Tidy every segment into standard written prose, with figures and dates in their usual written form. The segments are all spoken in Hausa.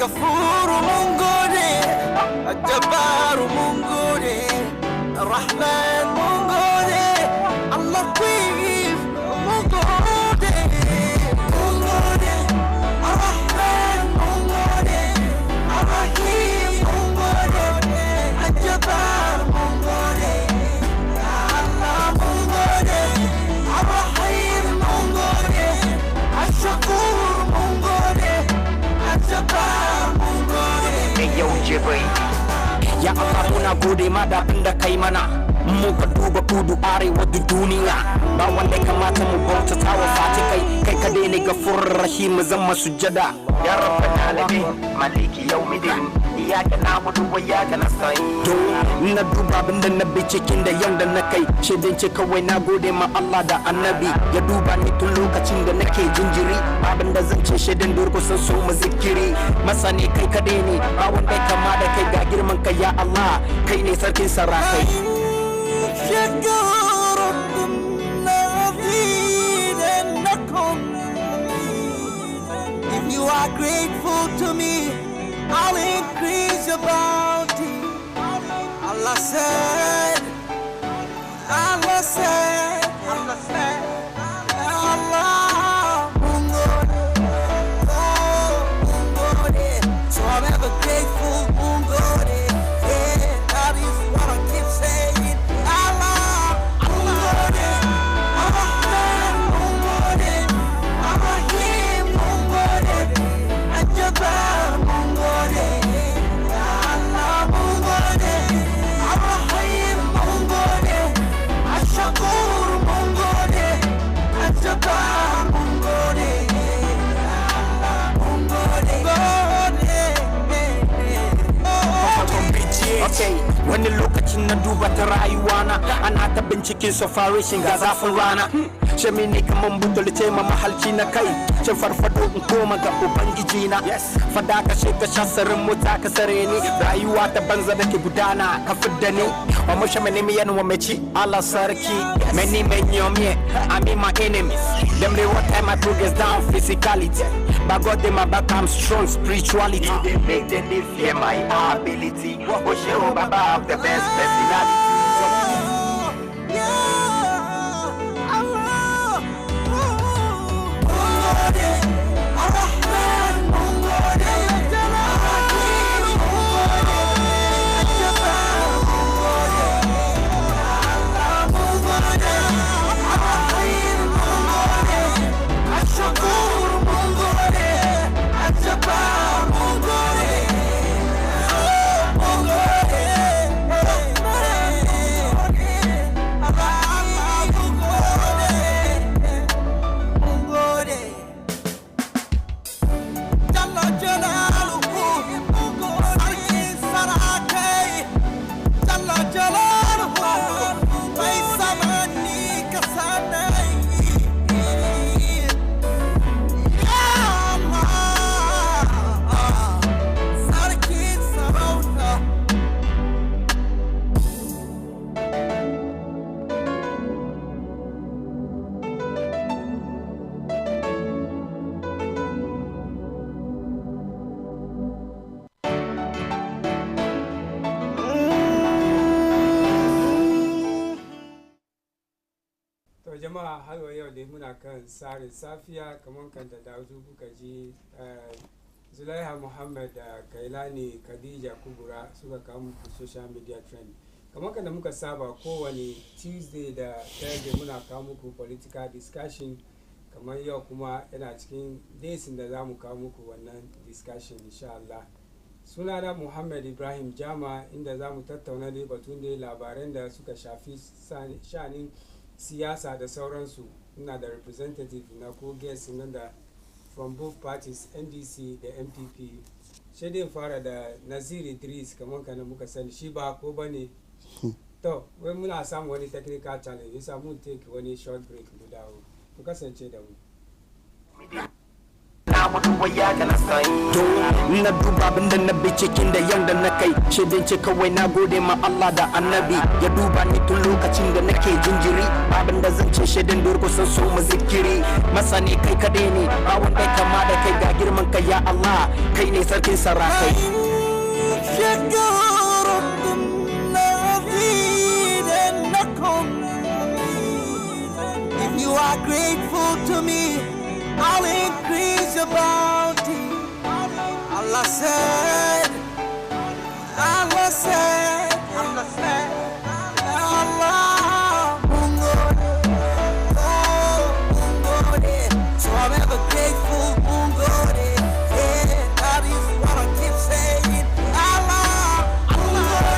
الغفور منقولي الجبار منقولي الرحمن منقولي اللطيف منقولي منقولي الرحمن منقولي الرحيم منقولي الجبار منقولي يا الله منقولي الرحيم منقولي الشكور منقولي الجبار منقولي يو جبريل يا الله muna gode ma da abin da kai mana muka duba kudu arewa da duniya ba wanda kamata mu bautata wa fati kai kadai ne gafur rahim zama sujjada ya rabbana alamin maliki yawmiddin iyyaka na'budu wa iyyaka nasta'in na duba abin da nabi cikin da yau da na kai shedin ce kawai na gode ma Allah da annabi ya duba ni tun lokacin da nake jinjiri abin da zan ce shedin durkusan so mu zikiri masani kai kadai ne ba wanda kama da kai ga girman kai ya Allah kai ne sarkin sarakai شكركم لأزيدنكم If you are grateful to me I'll increase your bounty Allah said Allah said Allah said Allah Mungode Mungode So I'm ever grateful Mungode Yeah, that is what I keep saying Allah Mungode Ar-Rahman Mungode Ar-Rahim Mungode Al-Jabbar Mungode Ya Allah Mungode Ar-Rahim Mungode Al-Shakur Mungode Al-Jabbar Mungode Ya Allah Mungode Okay, wani lokacin na duba ta rayuwana ana ta binciken safari ga zafin rana shemi ne kaman butul ce ma mahalci na kai ce farfado in koma ga ubangiji na fada ka she ka shasarin mota ka sare ni rayuwa ta banza da ke gudana ka fidda ni wa musha mene mi yan wa meci Allah sarki many me I'm in my enemies them they what time I progress down physicality but God in my back I'm strong spirituality they make them fear my ability what show baba have the best personality jama'a har wa yau dai muna kan Tsarin Safiya kamar kan da dazu kuka ji Zulaiha Muhammad da Kailani Khadija Kubura suka kawo muku social media trend kamar kan da muka saba kowane Tuesday da Thursday muna kawo muku political discussion kamar yau kuma yana cikin daisin da za mu kawo muku wannan discussion insha Allah sunana Muhammad Ibrahim Jama inda za mu tattauna da batun da labaran da suka shafi shanin siyasa da sauransu ina da representative na ko guest nan da from both parties NDC da MPP shi dai fara da Nazir Idris kamar kana muka sani shi ba ko bane to wai muna samu wani technical challenge yasa mun take wani short break mu dawo ku kasance da mu na duba abinda na bi cikin da yanda na kai shedin ce kawai na gode ma Allah da annabi ya duba ni tun lokacin da nake jinjiri babin da zan ce shedin durko sun so mu zikiri masani kai kadai ne ba wanda kama da kai ga girman kai ya Allah kai ne sarkin sarakai If you are grateful to me, I'll increase your bounty. Allah said, Allah said, Allah said, Allah, so I'm ever grateful, yeah, that is what I keep saying. Allah,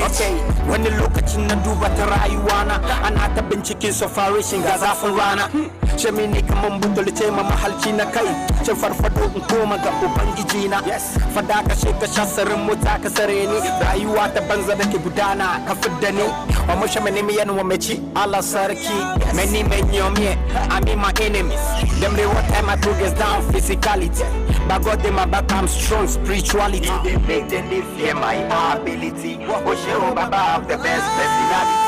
Okay, wani lokacin na duba ta rayuwana ana ta binciken safarishin ga zafin rana shami ne kaman butulce ma mahalci na kai ce farfado in koma ga ubangiji na fada ka she ka shasarin mota ka sare ni rayuwa ta banza da ke gudana ka fidda ni wa musha meni mi yan wa meci Allah sarki many me I mean my enemies them they what time I took us down physicality but God in my back I'm strong spirituality they make them fear my ability oh show baba of the best personality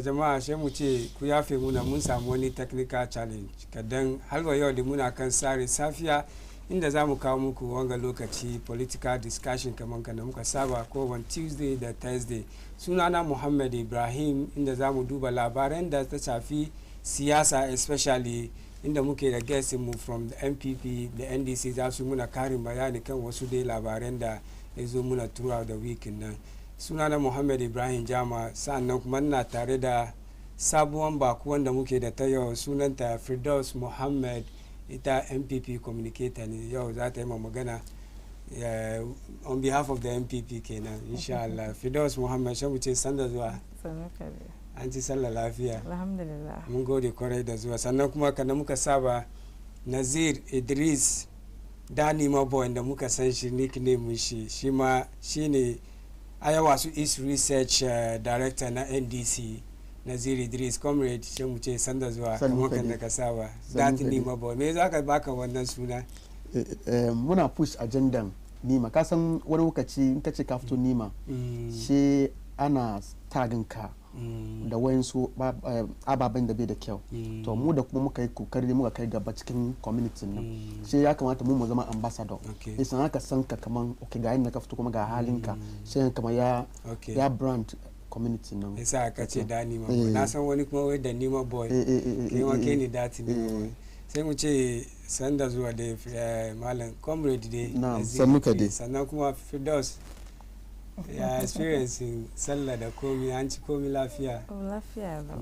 jama'a sai mu ce ku yafe muna mun samu wani technical challenge kadan halwa yau da muna kan Tsarin Safiya inda za mu kawo muku wanga lokaci political discussion kamar kan da muka saba kowane Tuesday da Thursday sunana Muhammad Ibrahim inda za mu duba labaran da ta shafi siyasa especially inda muke da guest mu from the MPP da NDC za su muna karin bayani kan wasu dai labaran da ya zo muna throughout the week nan sunana Muhammad Ibrahim Jama sannan kuma ina tare da sabuwan baku wanda muke da ta yau sunanta Firdaus Muhammad ita MPP communicator ne yau za ta yi magana on behalf of the MPP kenan insha Allah. Firdaus Muhammad shi mu ce sanda zuwa an ci sallah lafiya alhamdulillah mun gode kwarai da zuwa sannan kuma kana muka saba Nazir Idris Dani Maboy da muka san shi nickname shi ma shine ayawa su East Research Director na NDC Nazir Idris comrade shi mu ce sanda zuwa kamar kan da ka saba Dani Maboy me zaka baka wannan suna muna push agendan nima ka san wani lokaci in ka ce ka fito nima shi ana tagin ka da wayansu ababen da bai da kyau to mu da kuma muka yi kokari muka kai gaba cikin community nan shi ya kamata mu zama ambassador isan haka san ka kaman ga yin da ka fito kuma ga halinka shi kamar ya brand community nan yasa aka ce Dani Maboy na san wani kuma wai da Nima boy kai wa kai ni dati ne sai mu ce sanda zuwa da malam comrade dai sannan kuma Firdaus ya experiencing sallah da komi an ci komi lafiya lafiya ba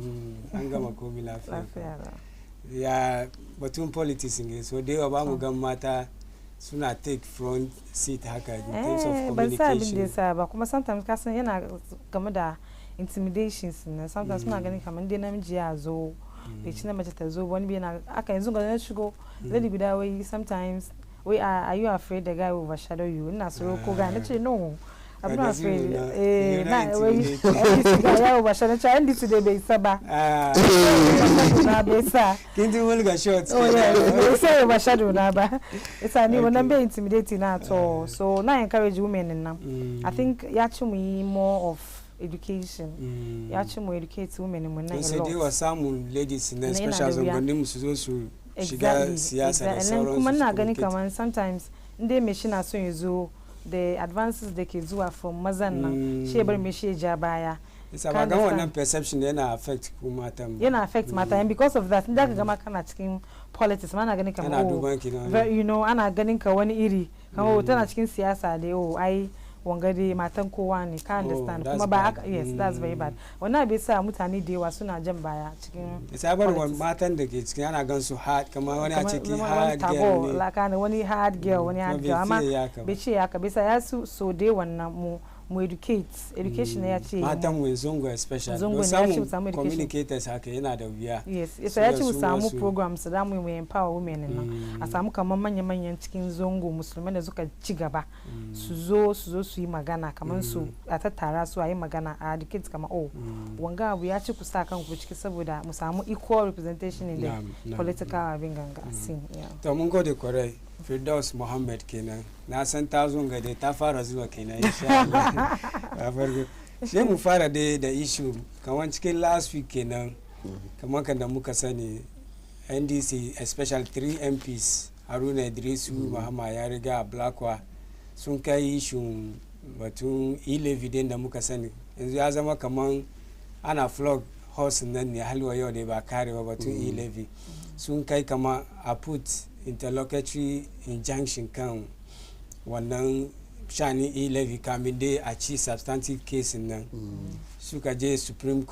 an gama komi lafiya ya batun politics ne so da yawa ba mu gan mata suna take front seat haka in terms of communication ban sa abin da sa ba kuma sometimes ka san yana game da intimidations ne sometimes suna ganin kamar dai namiji ya zo bai ci na mace ta zo wani bai na aka yanzu ga na shigo lady guda wai sometimes wai are you afraid the guy will overshadow you ina so ko ga na ce no I'm not afraid na wai ya overshadow cha ndi today bai saba na bai sa kin ji wani ga short oh yeah sai overshadow na ba isa ni wannan bai intimidating na at all so na encourage women in now I think ya ci mu yi more of education ya ci mu educate women in nan a lot sai dai wa samun ladies na special zangonin mu su zo su shiga siyasa da sauransu kuma na gani kaman sometimes inda me shi na son yazo the advances da ke zuwa from mazan nan shi bar me shi ja baya isa ba gan wannan perception yana affect ku matan yana affect mata and because of that inda ka ga kana cikin politics ma na gani kaman you know ana ganin ka wani iri kamar tana cikin siyasa da ai wanga dai matan kowa ne ka understand kuma ba yes that's very bad wannan bai sa mutane da yawa suna jan baya cikin sabar matan da ke cikin ana gan su hard kamar wani a cikin hard girl ne lakana wani hard girl wani hard girl amma bai ce haka bai sa ya su dai wannan mu education ya ce matan mu zongo especially don samu communicators haka yana da wuya yes isa ya ce mu samu programs da mu empower women nan a samu kamar manyan cikin zongo musulmai da suka ci gaba su zo su yi magana kamar su a tattara su a yi magana a educate kamar wanga abu ya ci ku sa kanku ciki saboda mu samu equal representation in the political abin ganga sin to mun gode kwarai Firdaus Muhammad kenan na san ta zo ga dai ta fara zuwa kenan insha Allah a farko sai mu fara dai da issue kaman cikin last week kenan kamar kan da muka sani NDC especially 3 MPs Haruna Idrisu Muhammad ya riga Blakwa sun kai issue batun e-levy din da muka sani yanzu ya zama kaman ana flog horse nan ne halwa yau da ba karewa batun e-levy sun kai kama a put interlocutory injunction kan wannan shani e-levy kamin dai a ci substantive case nan suka je supreme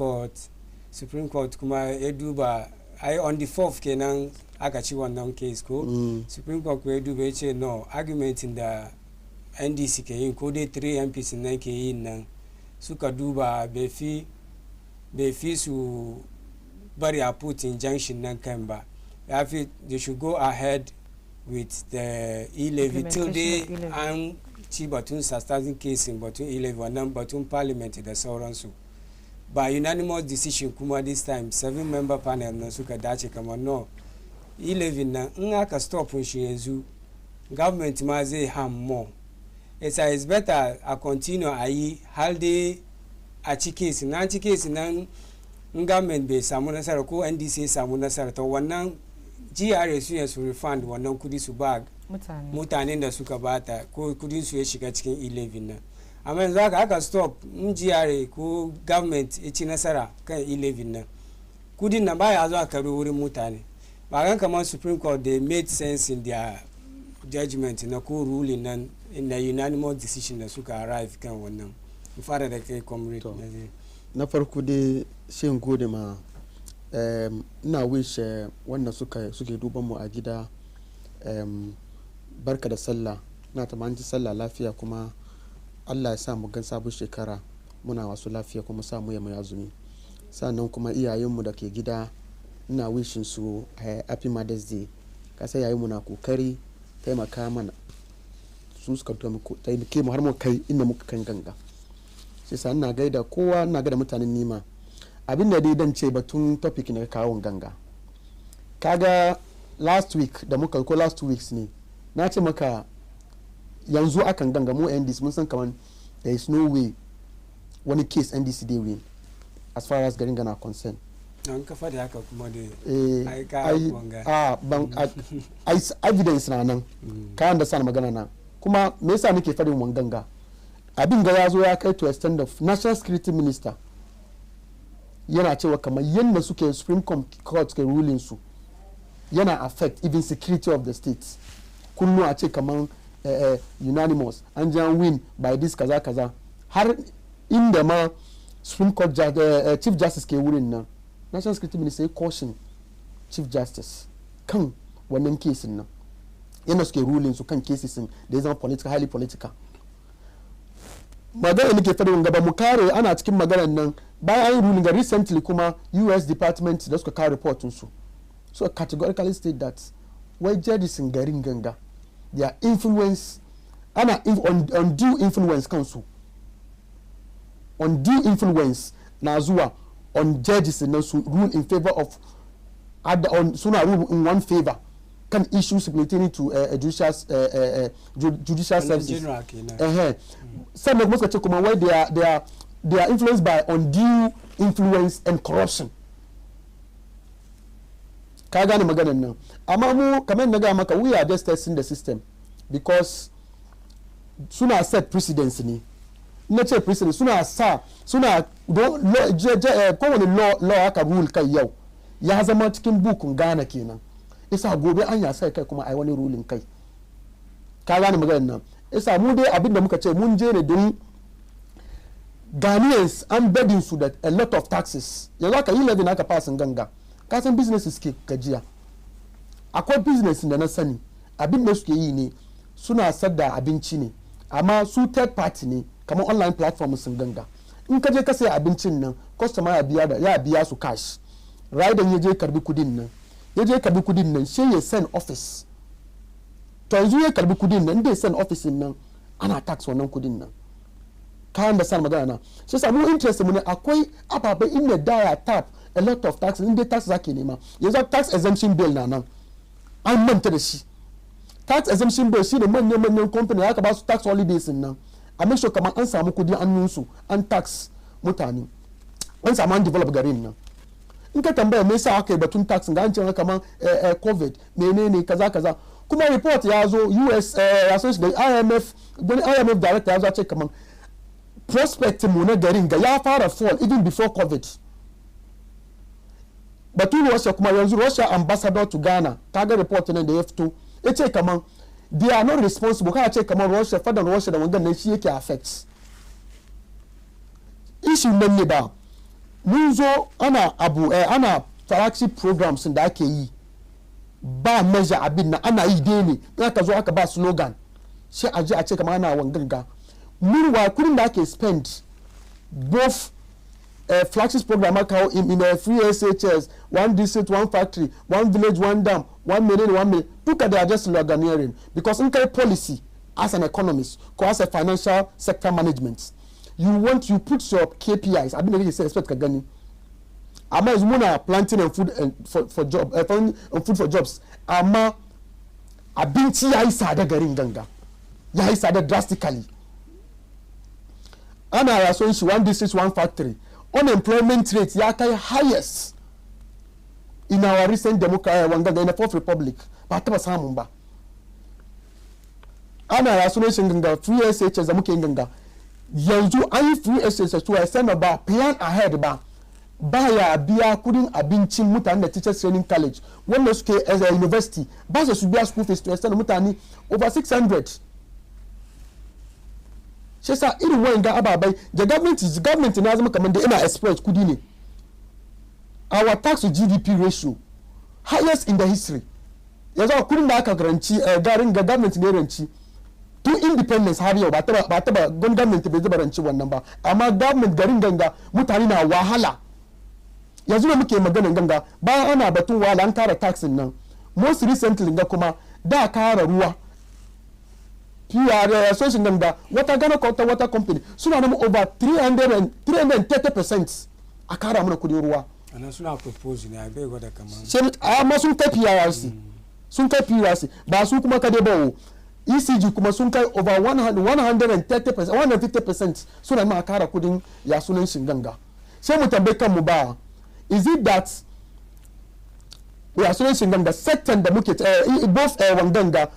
court kuma ya duba ai on the 4th kenan aka ci wannan case ko supreme court ko ya duba ya ce no argumentin da NDC ke yin ko dai 3 MPs nan ke yin nan suka duba bai fi su bari a put injunction nan kan ba they should go ahead with the e-levy till they an ci batun substantive case batun e-levy wannan batun parliament da sauransu ba unanimous decision kuma this time 7-member panel na suka dace kamar no e-levy nan in aka stop shi yanzu government ma zai harm more it's better a continue a yi har dai a ci case nan government bai samu nasara ko NDC ya samu nasara to wannan GRA su refund wannan kudi su ba mutanen da suka bata ko kudin su ya shiga cikin e-levy nan amma yanzu aka stop in GRA ko government ya ci nasara kan e-levy nan kudin na baya zuwa karo wurin mutane ba gan kamar Supreme Court they made sense in their judgment na ko ruling nan in the unanimous decision da suka arrive kan wannan fara da kai comrade na farko dai shin gode ma ina wish wannan suke duban mu a gida barka da sallah na tamanci sallah lafiya kuma Allah ya sa mu gan sabon shekara muna wasu lafiya kuma sa mu mai azumi sannan kuma iyayenmu da ke gida ina wishin su happy mother's day kasa yayin mu na kokari taimaka mana su suka taimake mu har mu kai inda muka kan ganga sai sa ina gaida kowa ina gaida mutanen nima abin da dai dan ce batun topic ne kawo ganga kaga last week da muka ko last 2 weeks ne na ce maka yanzu akan ganga mu NDC mun san kaman there is no way wani case NDC dey win as far as garin gana concern an kafa da haka kuma da ai evidence na nan kayan da sana magana na kuma me yasa nake fadin wanganga abin ga ya zo ya kai to extent of national security minister yana cewa kamar yadda suke supreme court ke ruling su yana affect even security of the states kullu a ce kamar unanimous an jan win by this kaza har inda ma supreme court chief justice ke wurin nan national security minister ya caution chief justice kan wannan kesin nan yana suke ruling su kan cases da ya zama political highly political magana nake fadin gaba mu kare ana cikin maganar nan bayan ruling recently kuma US Department da suka kawo report su so categorically state that why judges in garin ganga their influence ana undue influence kansu undue influence na zuwa on judges na su rule in favor of other on suna rule in one favor kan issues pertaining to judicial services some of most kuma why they are influenced by undue influence and corruption ka gane maganan nan amma mu kamar na ga maka we are just testing the system because suna set precedence ne na ce precedence suna kowane law aka rule kai yau ya zama cikin bukun Ghana kenan isa gobe an ya sai kai kuma ai wani ruling kai ka gane maganan nan isa mu dai abin da muka ce mun je ne don Ghanaians an bedding su da a lot of taxes yanzu aka yi levy aka pasin ganga ka san businesses ke gajiya akwai business da na sani abin da suke yi ne suna sadda abinci ne amma su third party ne kamar online platform sun ganga in ka je ka sai abincin nan customer ya biya su cash rider ya je karbi kudin nan sai ya send office to yanzu ya karbi kudin nan dai send office nan ana tax wannan kudin nan kayan da san magana na shi samu interest mu ne akwai ababai inda daya tap a lot of taxes inda tax zake nema yanzu tax exemption bill na nan an manta da shi tax exemption bill shi ne manyan company haka ba su tax holidays nan a make sure kamar an samu kudi an su an tax mutane an samu an develop garin nan in ka tambaya me yasa aka yi batun tax ga an ce kamar covid menene kaza kuma report ya zo US ya so da IMF director ya zo ce kamar prospect mu na garin ga ya fara fall even before covid batun Russia kuma yanzu Russia ambassador to Ghana kaga report nan da ya fito yace kaman they are not responsible kana ce kaman Russia fadan Russia da wangan nan shi yake affect issue nan ne ba mun zo ana flagship programs da ake yi ba measure abin na ana yi dai ne aka zo aka ba slogan sai a je a ce kaman ana wangan ga meanwhile kudin da ake spend both flagship program aka in a free SHS, one district, one factory, one village, one dam, 1 million. Look at they are just sloganeering because in policy as an economist or as a financial sector management, you put your KPIs. I didn't really say expect kagani. Ama is muna planting and food food for jobs. Ama abinci ya isa da garin ganga. Ya isa da drastically. Ana ya so shi one district, one factory. Unemployment rate ya kai highest in our recent democracy wanga in the Fourth Republic ba taba samun ba ana ya sunan shin ganga free SHS da muke ganga yanzu an yi free SHS to extend ba plan ahead ba ya biya kudin abincin mutane da teachers training college wanda suke as a university ba su biya school fees to extend mutane over 600 shi sa irin wayan ga ababai da government na zama kamar da ina exploit kudi ne our tax to GDP ratio highest in the history yanzu kudin da aka garanci garin ga government ne ranci tun independence har yau ba taba government bai zuba ranci wannan ba amma government garin ganga mutane na wahala yanzu da muke maganin ganga bayan ana batun wahala an kara taxin nan most recently ga kuma da kara ruwa PR association nan da wata Ghana wata company suna nan over 330% a kara mana kudin ruwa ana suna propose ne abai gwada kaman amma sun kai PRC ba su kuma kade ba ECG kuma sun kai over 150% suna ma kara kudin ya sunan shinganga sai mu tambaye kanmu ba is it that ya sunan shinganga sector da muke both wanganga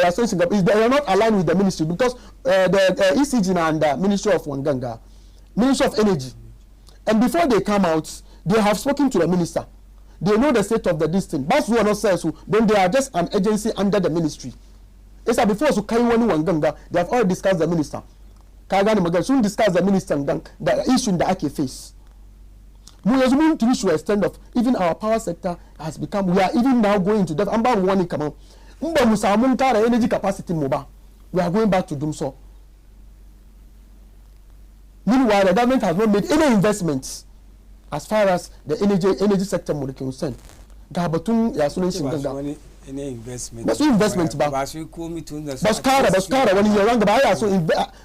ya sunan shinganga is they are not aligned with the ministry because the ECG and the Ministry of Wanganga, Ministry of Energy, and before they come out they have spoken to the minister. They know the state of the distance. But who are not sales who then they are just an agency under the ministry. It's like before so kai wani wanganga they have already discussed the minister. Ka gane magana sun discuss the minister dan the issue da ake face. We are going to reach to extent of even our power sector has become we are even now going to that an ba mu wani kaman in ba mu samu kara energy capacity mu ba we are going back to doom so. meanwhile the government has not made any investments as far as the energy sector more concerned. Ga batun ya sunan Shinganga any investment ba su investment ba su komi tun da ba su kara wani yawan gaba ya so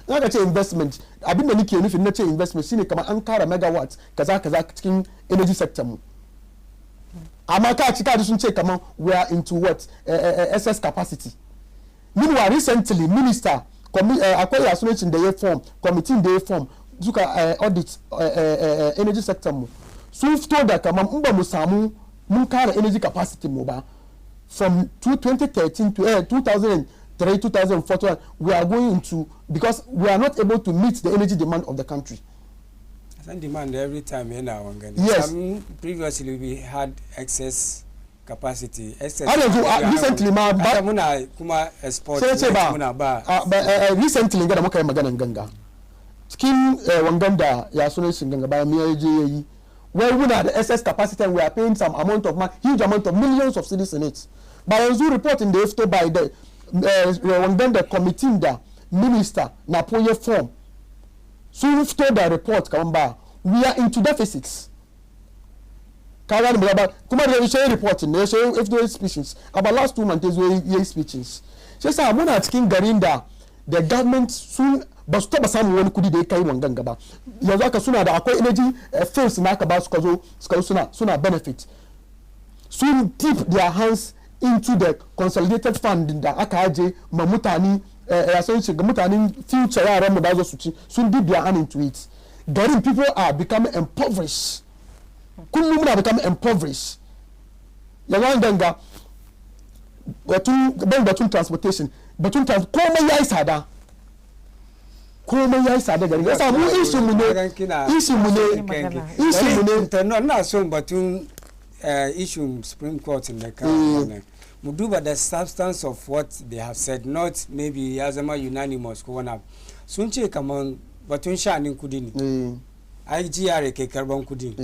na ce investment abinda nake nufin na ce investment shine kamar an kara megawatt kaza cikin energy sector mu amma ka sun ce kamar we are into what excess capacity. Meanwhile recently minister akwai ya sunan da ya form committee da ya form suka audit energy sector mu sun fito da kamar in ba mu samu mun kara energy capacity mu ba from 2013 to 2003 2014 we are going into because we are not able to meet the energy demand of the country. Some demand every time in our yes. Previously we had excess capacity. Recently ma ba muna kuma export muna ba recently ga da muka yi maganan ganga cikin wangan da ya sunan Shinganga bayan ya je yayi where we had the excess capacity and we are paying some amount of money, huge amount of millions of cedis in it. But yanzu reporting the FT by the the committee da minister na poye form. So we've told the report kamba we are into deficits. Kaya ni baba kuma the share reporting the share FT speeches about last 2 months we speeches. She say muna cikin garin da the government soon ba su taba samun wani kudi da ya kai wangan gaba yanzu aka suna da akwai energy fields na aka ba su kazo suna benefit sun dip their hands into the consolidated fund da aka aje ma mutane ya san shiga mutanen future yaran mu da zo su ci sun dip their hand into it. Garin people are becoming impoverished kullum muna becoming impoverished yanzu ganga batun transportation komai yayi tsada komai ya yi sada gari ya samu ishin mu ne na son batun issue Supreme Court in the country mu duba the substance of what they have said not maybe ya zama unanimous ko wani sun ce kaman batun sha'anin kudi ne IGR ke karban kudi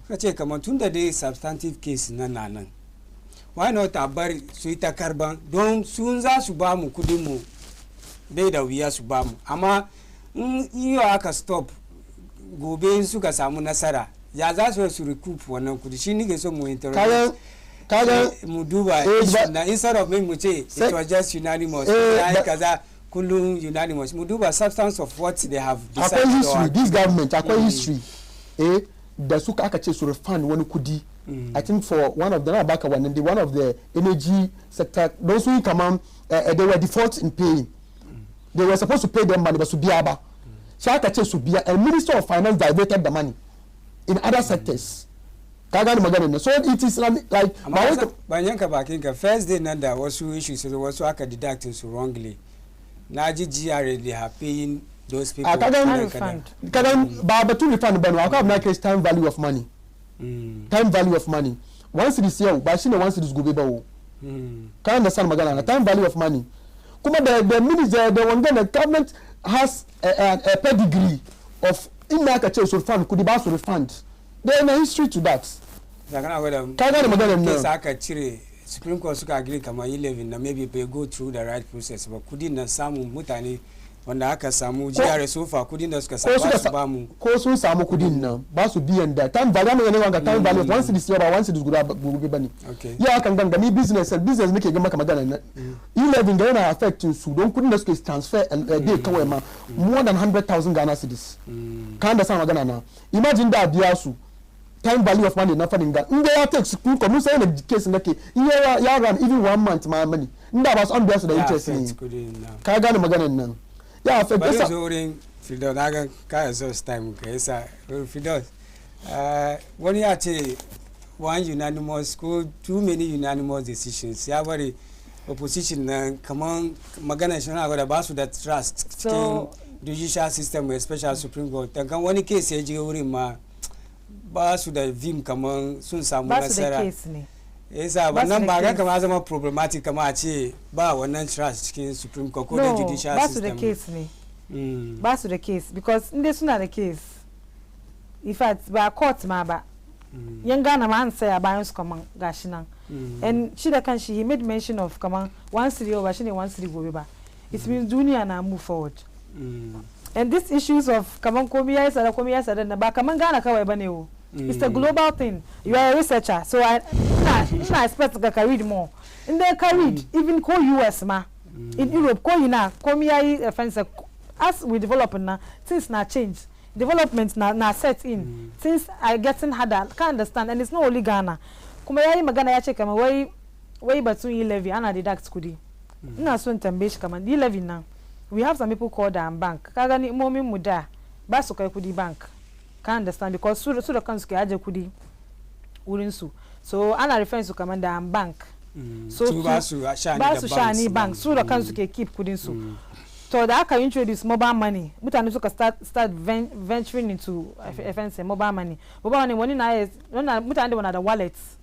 ka ce kaman tun da dai substantive case nan why not a bar su ita karban don sun za su ba mu kudi mu bai da wuya su ba mu amma iyo aka stop gobe suka samu nasara ya za su recoup wannan kudi shi nike so mu interrupt kaga mu duba na instead of me mu ce it was just unanimous kaza kullum unanimous mu duba substance of what they have decided. Akwai history this government akwai history da suka aka ce su refund wani kudi I think for one of the one of the energy sector those who come on they were default in paying. They were supposed to pay them money but su biya ba sai aka ce su biya and Minister of Finance diverted the money in other sectors ka gani magana ne so it is like ban yanka bakin ka first day nan da wasu issues wasu aka deduct su wrongly na ji GRA they are paying those people kadan ba batun refund ba no akwai na case time value of money time value of money once it is yau ba shine once it is gobe ba wo ka understand magana na time value of money kuma the minister the one the government has a pedigree of in aka ce su refund kudi ba su refund there is a history to that ka gane magana ne sai aka cire Supreme Court suka agree kamar 11 na maybe they go through the right process ba kudi na samu mutane wanda aka samu GRA sofa kudin da suka ba mu ko sun samu kudin nan ba su biyan da time value ne wanga time value once this year ba once this guda gobe bane ya kan gangami business nake ga maka magana nan 11 ga yana affecting su don kudin da suke transfer day kawai ma more than 100,000 Ghana cedis kan da sa magana na imagine da biya su time value of money na fadin ga inda ya take su ko mun sai na case nake ya run even 1 month ma money inda ba su an biya su da interest ne ka gane maganar nan ya affect ba zo wurin Fidos na ga ka exhaust time ka yasa Fidos wani ya ce one unanimous ko too many unanimous decisions ya bari opposition na kaman magana shi na da ba su da trust cikin judicial system especially Supreme Court kan wani case ya je wurin ma ba su da vim kaman sun samu nasara ba su da case ne yasa wannan ba ga kama zama problematic kama a ce ba wannan trust cikin Supreme Court ko da judicial system ba su da case ne ba su da case because inda suna da case in fact ba court ma ba yan gana ma an saya bayan su kaman gashi nan and shi da kanshi he made mention of kaman 1 city ba shine 1 city gobe ba it means duniya na move forward And these issues of kaman komiya sada na ba kaman Ghana kawai bane wo. It's a global thing. You are a researcher, so I expect to read more. And they carried even co US ma in Europe ko ina komiya offense as we develop now things na change. Development na set in. Things are getting harder. Can't understand, and it's not only Ghana. Kuma yayi magana ya ce kama wai batun yi levy ana deduct kudi. Ina so tambaye shi kama yi levy nan. We have some people called bank. Kaga ni momin mu da ba su kai kudi bank. Can't understand because su da kansu ke aje kudi wurin su. So ana reference to kama da bank. So ba su shani bank su da kansu ke keep kudin su. So da aka introduce mobile money. Mutane suka start venturing into FNC mobile money. Mobile money wani na mutane da wana da wallets.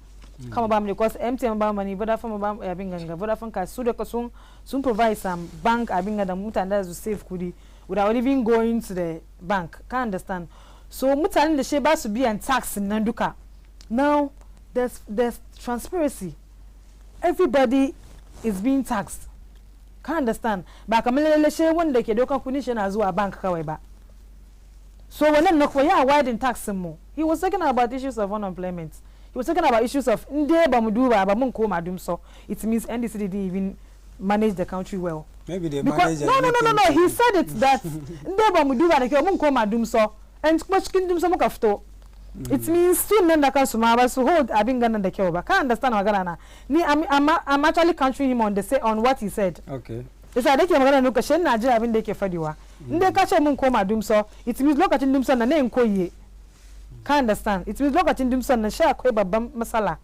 Come about because MTN mobile money, Vodafone mobile abinganga, Vodafone ka su da sun provide some bank abinga da mutane da su save kudi without even going to the bank. Can't understand. So mutane da she ba su biyan tax nan duka. Now there's transparency. Everybody is being taxed. Can't understand. Ba kamar lalle she wanda ke dokan kudi shi na zuwa bank kawai ba. So wannan na koya widen tax mo. He was talking about issues of unemployment. He was talking about issues of nde ba mu duba ba mun koma dum so. It means NDC didn't even manage the country well. Maybe they manage. No. He said it that nde ba mu duba da ke mun koma dum so. And kuma cikin dum so muka fito. It means soon nan da kansu ma ba su hold abin ganan da kyau ba. Can't understand magana na. Ni I'm actually countering him on what he said. Okay. Isa da ke magana nuka shin na ji abin da yake fadiwa. Nde ka ce mun koma dum so. It means lokacin dum so na ne in koyi. Can't understand. It means lokacin dumson nan sha akwai babban matsala.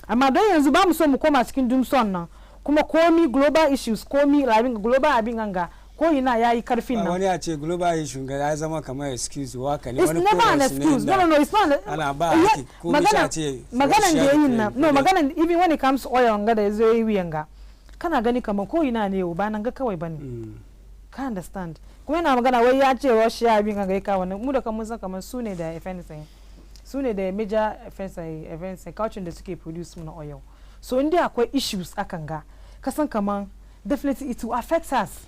Amma don yanzu ba mu so mu koma cikin dumson nan kuma komi global issues komi labin global abin ganga ko ina yayi karfin nan. Wani ya ce global issue ga ya zama kamar excuse waka ne wani it's never an excuse. No, it's not. Ana ba haki ko mu ce maganan da yayin nan. No, maganan even when it comes to oil nga da yazo yi yanga. Kana gani kamar ko ina ne ba nan ga kawai bane. Can't understand. Kuma yana magana wai ya ce Russia abin ganga ya kawo mu da kan mun san kamar su ne da FNC. Soon the major events culture da suke produce muna oil. So in there akwai issues akanga kasan kaman definitely it will affect us.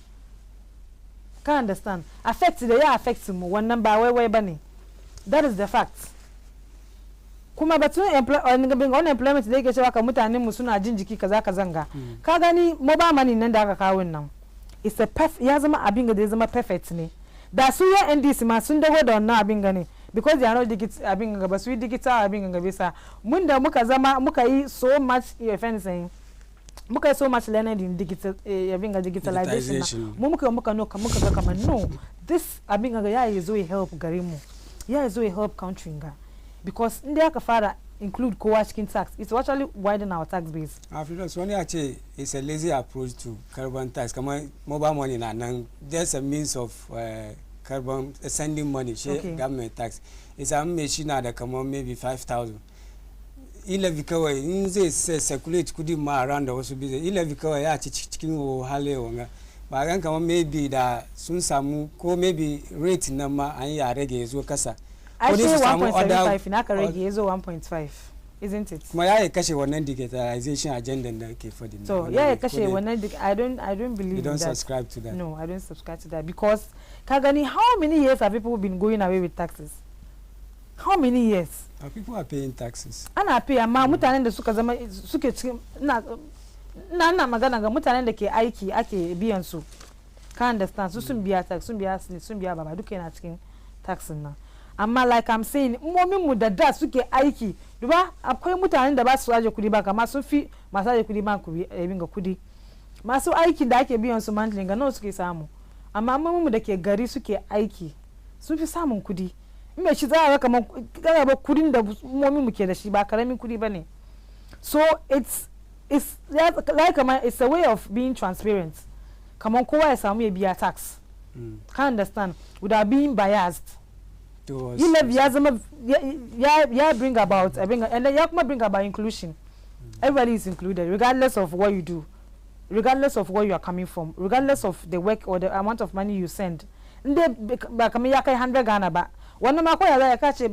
Can't understand. Affect the ya affects mu wannan ba wai bane. That is the fact. Kuma batun unemployment da yake cewa ka mutanen mu suna jin jiki kaza kazanga. Ka gani mobile money nan da aka kawo nan. It's a ya zama abin da ya zama perfect ne. Da su ya NDC ma sun dawo da wannan abin gane. Because they are not digital abin gaba su digital abin gaba bisa mun da muka yi so much fencing muka yi so much learning in digital abin digitalization mu muka ga kamar no this abin gaba ya zo ya help gare mu ya zo ya help country ga because inda aka fara include kowa cikin tax it will actually widen our tax base. Africa so wani ya ce it's a lazy approach to carbon tax kamar mobile money na nan there's a means of carbon sending money government tax is a machine da kamar maybe 5,000 ilavi kawai in zai circulate kudi ma around da wasu business ilavi kawai ya ci cikin hale wanga ba gan kamar maybe da sun samu ko maybe rate nan ma an ya rage zo kasa ko dai su samu 1.75 na ka rage zo 1.5 isn't it kuma ya kashe wannan digitalization agenda da ke fadi so ya kashe wannan I don't believe you don't that. Subscribe to that. No, I don't subscribe to that because kagani how many years have people been going away with taxes? How many years? People are paying taxes. Ana pay amma mutanen da suka zama suke cikin na magana ga mutanen da ke aiki ake biyan su. Ka understand su sun biya tax sun biya baba duka yana cikin taxin nan. Amma like I'm saying momin mu da suke aiki duba akwai mutanen da ba su aje kudi ba kamar sun fi masu aje kudi ba ku binga kudi. Masu aikin da ake biyan su monthly ga nawa suke samu. Amma mu da ke gari suke aiki sun fi samun kudi in mai shi za a kamar ba kudin da momin mu ke da shi ba karamin kudi bane so it's like it's a way of being transparent kamar kowa ya samu ya biya tax can understand without being biased ya zama ya bring about and then ya kuma bring about inclusion everybody is included regardless of what you do regardless of where you are coming from, regardless of the work or the amount of money you send. Nde ba kamar ya kai 100 Ghana ba. Wannan ma ko ya zai kace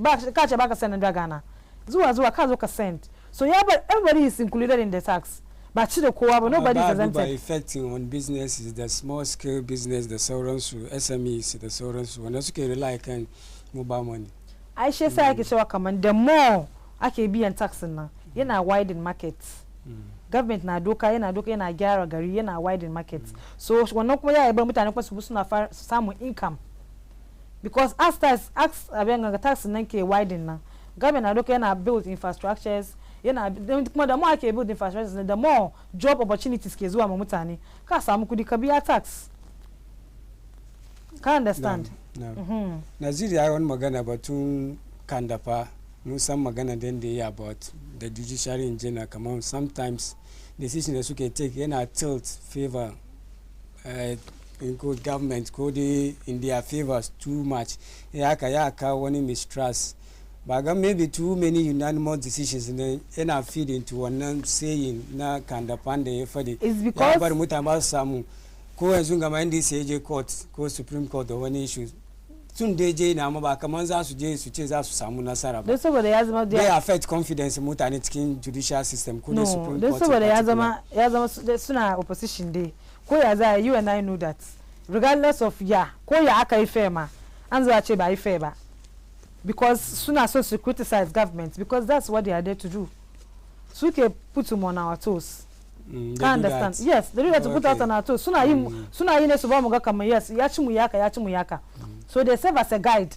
baka send 100 Ghana. Zuwa ka zo ka send. So yeah, but everybody is included in the tax. ba ci da kowa ba, nobody is exempted. By affecting on businesses, the small scale business, the sauransu, SMEs, da sauransu, wanda suke rely kan mobile money. Ai shi yasa yake cewa kaman the more ake biyan tax nan yana widen market. Government na doka yana gyara gari, yana widen market. So wannan kuma ya bar mutane kuma su suna samun income, because as abin ga tax nan ke widen nan, government na doka yana build infrastructures, yana kuma da more ake build infrastructures, the more job opportunities ke zuwa ma mutane, ka samu kudi ka biya tax. Ka understand? Najeriya ya wani magana batun kandafa, mun san magana den da ya about the judiciary in general, kamar sometimes decision da suke take yana tilt favor in good government ko dai in their favors too much, ya kawo wani mistrust, ba ga maybe too many unanimous decisions ne yana feed into wannan saying na kandafan da ya fadi, ya bar mutane ba su samu ko yanzu ga mai NDC je court ko Supreme Court da wani issue sun dai je na ma ba kaman za su je su ce za su samu nasara ba, don saboda ya zama they affect confidence mutane cikin judicial system ko Supreme Court. Don saboda ya zama suna opposition dai, ko ya za you and I know that regardless of ko ya aka yi fair ma an zuwa ce ba yi fair ba, because suna so to criticize government because that's what they are there to do. Suke put them on our toes. Can't understand? That. Yes, they do that to put us on our toes. Suna yi ne su ba mu ga kamar yes, ya ci mu yaka. So they serve as a guide.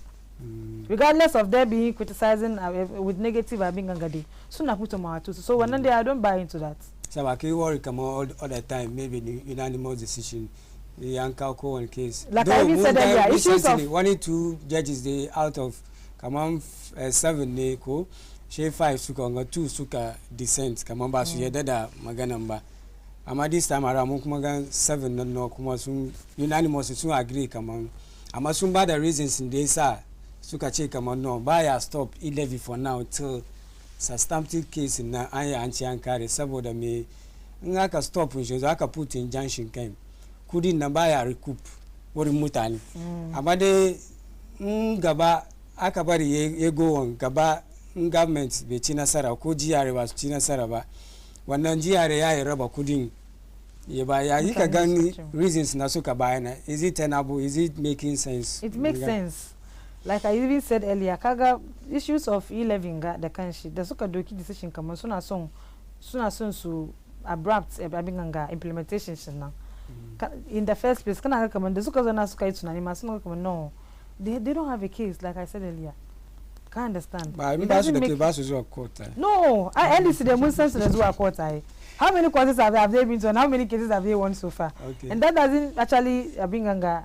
Regardless of them being criticizing with negative being gangadi, suna put them on our toes. So one day I don't buy into that. So I can worry come all the time, maybe unanimous decision. The Yankao one case. Like I even said earlier, issues of 1 or 2 judges they out of come on 7 they ko she 5 suka nga 2 suka dissent come on ba su yadda da maganan ba, amma this time around mun kuma gan 7 no kuma sun unanimous sun agree come on, amma sun ba da reasons da yasa suka ce come no baya stop e-levy for now till substantive case na an ci an kare, saboda me in aka stop shi za ka put injunction kai kudin na baya recoup wurin mutane, amma dai gaba aka bari ya gowon gaba government bai ci nasara ko GRA ba su ci nasara ba, wannan GRA ya yi raba kudin ya ba ya yi ka gani reasons na suka bayana, is it tenable, is it making sense? It makes sense. Like I even said earlier, kaga issues of e-levy da kanshi da suka doki decision kamar suna son su abrupt abin ga implementation shi nan. In the first place kana ga kamar da suka zo na suka yi tunani ma suna kamar no, they don't have a case, like I said earlier. Can't understand. But I mean that's the case, ba su zuwa court. No, at least they mun san su da zuwa court ai. How many courts have they been to, and how many cases have they won so far? Okay. And that doesn't actually abin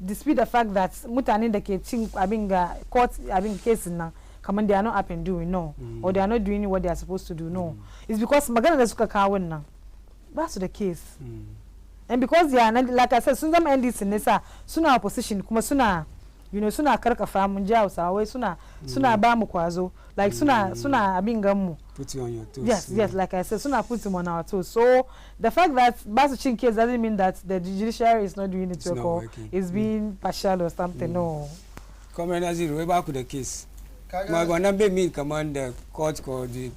dispute the fact that mutane da ke cin abin court abin case na kamar they are not up and doing or they are not doing what they are supposed to do it's because magana da suka kawo nan ba su da case and because they are like I said sun zama NDC ne sa suna opposition kuma suna suna karkafa mun ji Hausawa wai suna ba mu kwazo, like suna abin mu put you on your toes. Yes, like I said, suna put him on our toes. So the fact that Basuchin case doesn't mean that the judiciary is not doing its work or is being partial or something. No. Come on, as you back with the case. My one mean command the court called the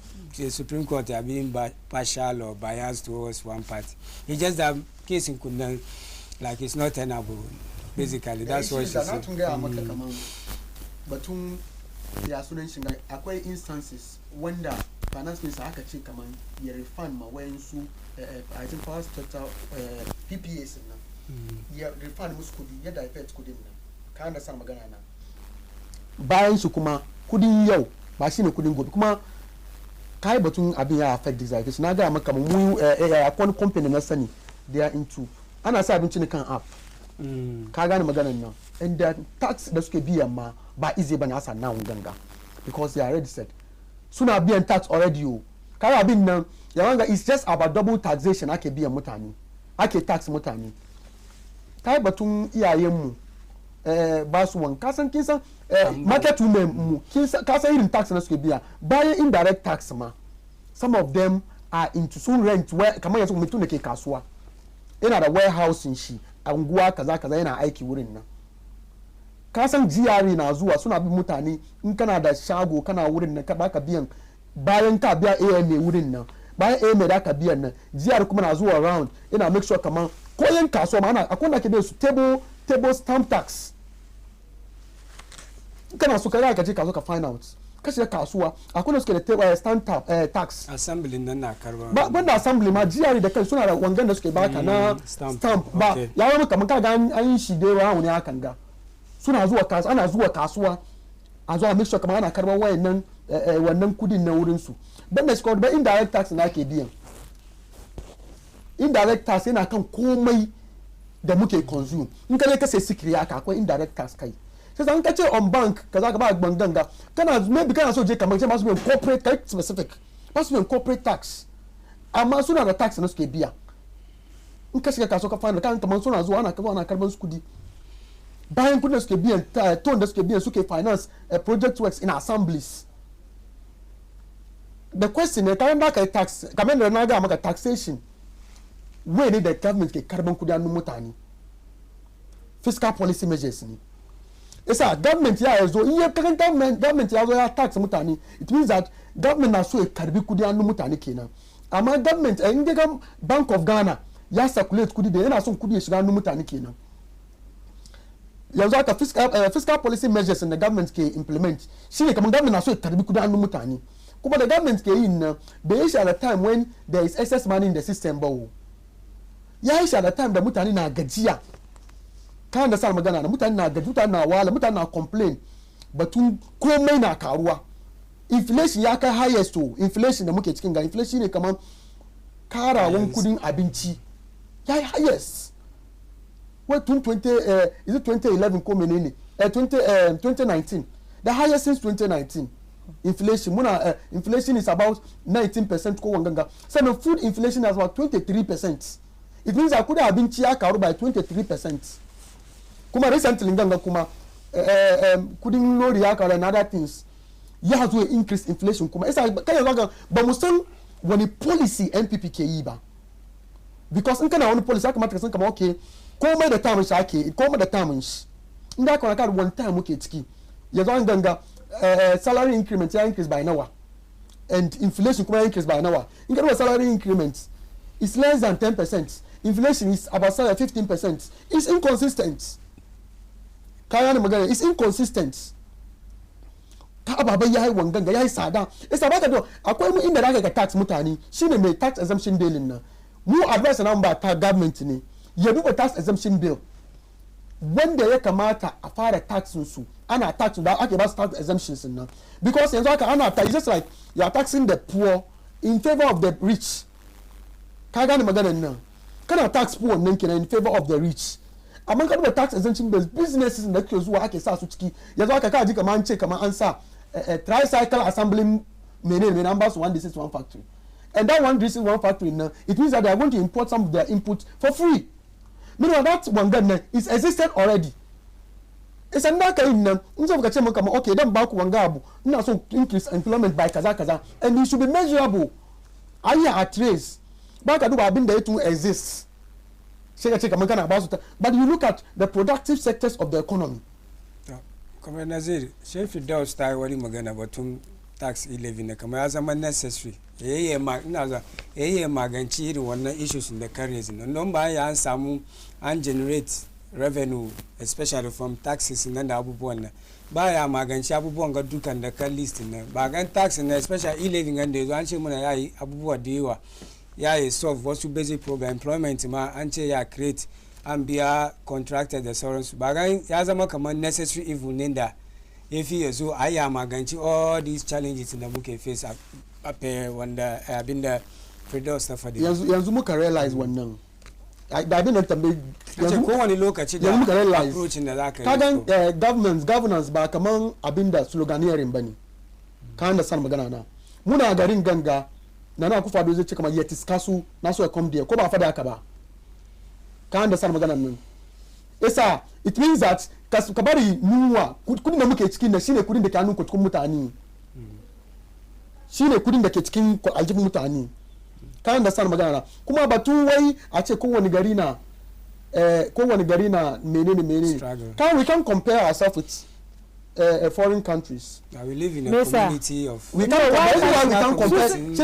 Supreme Court are being partial or biased towards one party. It's just that case in Kundan, like it's not tenable. Basically, that's what she said. But ya sunan shi akwai instances wanda finance minister aka ce kaman ya refund ma wayan su I think power sector PPAs nan ya refund musu kudi ya divert kudin nan ka understand magana na bayan su kuma kudin yau ba shine kudin gobe kuma kai batun abin ya affect this na ga maka mu akwai company na sani they are into ana sa abinci ne kan app ka gane maganar nan and the tax da suke biyan ma ba easy bane asa nan ganga because they are already said suna biyan tax already kai abin nan ya wanga it's just about double taxation ake biyan mutane ake tax mutane kai batun iyayen mu ba su wan kasan kinsan market women mu kasan irin tax na suke biya bayan indirect tax ma some of them are into some rent where kamar yanzu mutum da ke kasuwa yana da warehouse shi anguwa kaza yana aiki wurin nan kasan GRA na zuwa suna bin mutane in kana da shago kana wurin nan ka baka biyan bayan ka biya AMA wurin nan bayan mai da aka biyan nan GR kuma na zuwa round ina make sure kaman koyan kasuwa ma ana akwai da ke da su table stamp tax kana so kai ka je kasuwa ka find out ka shiga kasuwa akwai da suke da table stamp tax assembly nan na karba ba banda assembly ma GR da kai suna da wangan da suke baka na stamp ba ya wani kaman ka ga an yi shi dai round ne hakan ga suna zuwa kasuwa ana zuwa kasuwa a zuwa make sure kaman ana karban wayannan wannan kudin na wurin su banda shi ba indirect tax na ke biyan indirect tax yana kan komai da muke consume in ka je ka sai sikiri aka akwai indirect tax kai sai san ka ce on bank kaza ka ba ganga kana maybe kana so je kamar ce masu biyan corporate kai specific masu biyan corporate tax amma suna da tax na suke biya in ka shiga kasuwa ka fara kan kamar suna zuwa ana karban su kudi bayan kudin da suke biyan ton da suke biyan suke finance project works in assemblies. The question is kayan da ka yi tax kamar da na ga maka taxation way ne da government ke karban kudi hannun mutane fiscal policy measures ne isa government ya zo in ya kakan government ya zo ya tax mutane it means that government na so ya karbi kudi hannun mutane kenan amma government in ga Bank of Ghana ya circulate kudi da yana son kudi ya shiga hannun mutane kenan yanzu aka fiscal policy measures da government ke implement shine kamar government na so ya karbi kudi hannun mutane kuma da government ke yin nan bai yi shi at a time when there is excess money in the system ba wo ya yi shi at a time da mutane na gajiya kan da sa magana na mutane na gaji mutane na wala mutane na complain batun komai na karuwa inflation ya kai highest to inflation da muke cikin ga inflation ne kamar karawan kudin abinci ya yi highest tun 2011 ko menene 2019 the highest since 2019 inflation inflation is about 19% ko wanganga sannan food inflation is about 23%. It means that kudin abinci ya karu by 23%. Kuma recently ganga kuma kudin lori ya karu and other things ya zo increase inflation kuma isa kai yanzu ba mu san wani policy NPP ke yi ba because in kana wani policy ya kamata ka san kamar okay komai da tamun shi ake komai da tamun shi inda ka ka one time muke ciki yanzu an ganga salary increment ya increase by nawa and inflation kuma ya increase by nawa in ka salary increment is less than 10%, inflation is about 15%. It's inconsistent. Kaya ne magana is inconsistent. Ka ababai yayi wanganga yayi sada isa baka do akwai mu inda zaka ga tax mutane shine mai tax exemption bill nan mu advice na ba ta government ne ya duba tax exemption bill wanda ya kamata a fara taxin su ana tax da ake ba su tax exemptions nan because yanzu haka ana tax just like you are taxing the poor in favor of the rich. Ka gane maganar nan kana tax poor nan kenan in favor of the rich amma ka duba tax exemption bills businesses da ke zuwa ake sa su ciki yanzu haka ka ji kamar an ce kamar an sa tricycle assembly menene an ba su one district one factory and that one district one factory now it means that they are going to import some of their input for free. Meanwhile that one gun is existed already. It's another kind nan in so ka ce mun kamar okay dan ba ku wanga abu ina so increase employment by kaza kaza and it should be measurable. Aya at trace ba ka duba abin da ya tun exists sai ka ce kamar kana ba su but you look at the productive sectors of the economy. Kamar Nazir Shefi Daus ta yi wani magana batun tax 11 ne kamar ya zama necessary yayye maganci irin wannan issues da currency nan don ba ya an samu an generate revenue especially from taxes nan da abubuwan nan ba ya maganci abubuwan ga dukan da kan list nan ba gan tax na especially 11 gan da yazo an ce muna yayi abubuwa da yawa yayi solve wasu basic problem employment ma an ce ya create an biya contracted da sauransu ba gan ya zama kamar necessary evil ne da yafi yazo a ya maganci all these challenges da muke face a wanda abinda Firdaus ta faɗi yanzu muka realize wannan da abin da tambayi yanzu kowane lokaci da approaching da zaka yi kagan governance ba kaman abinda sloganeering bane kan da san magana na muna garin ganga na kufa do zai ce kamar yetis kasu na so ya come there ko ba fada haka ba kan da san magana nan isa it means that ka bari nuwa kudin da muke cikin da shine kudin da ke hannun kutkun mutane shine kudin da ke cikin aljibin mutane kan da san magana kuma batun wai a ce kowane gari na menene can we can compare ourselves with foreign countries. Now we live in a community of. We can't compare. When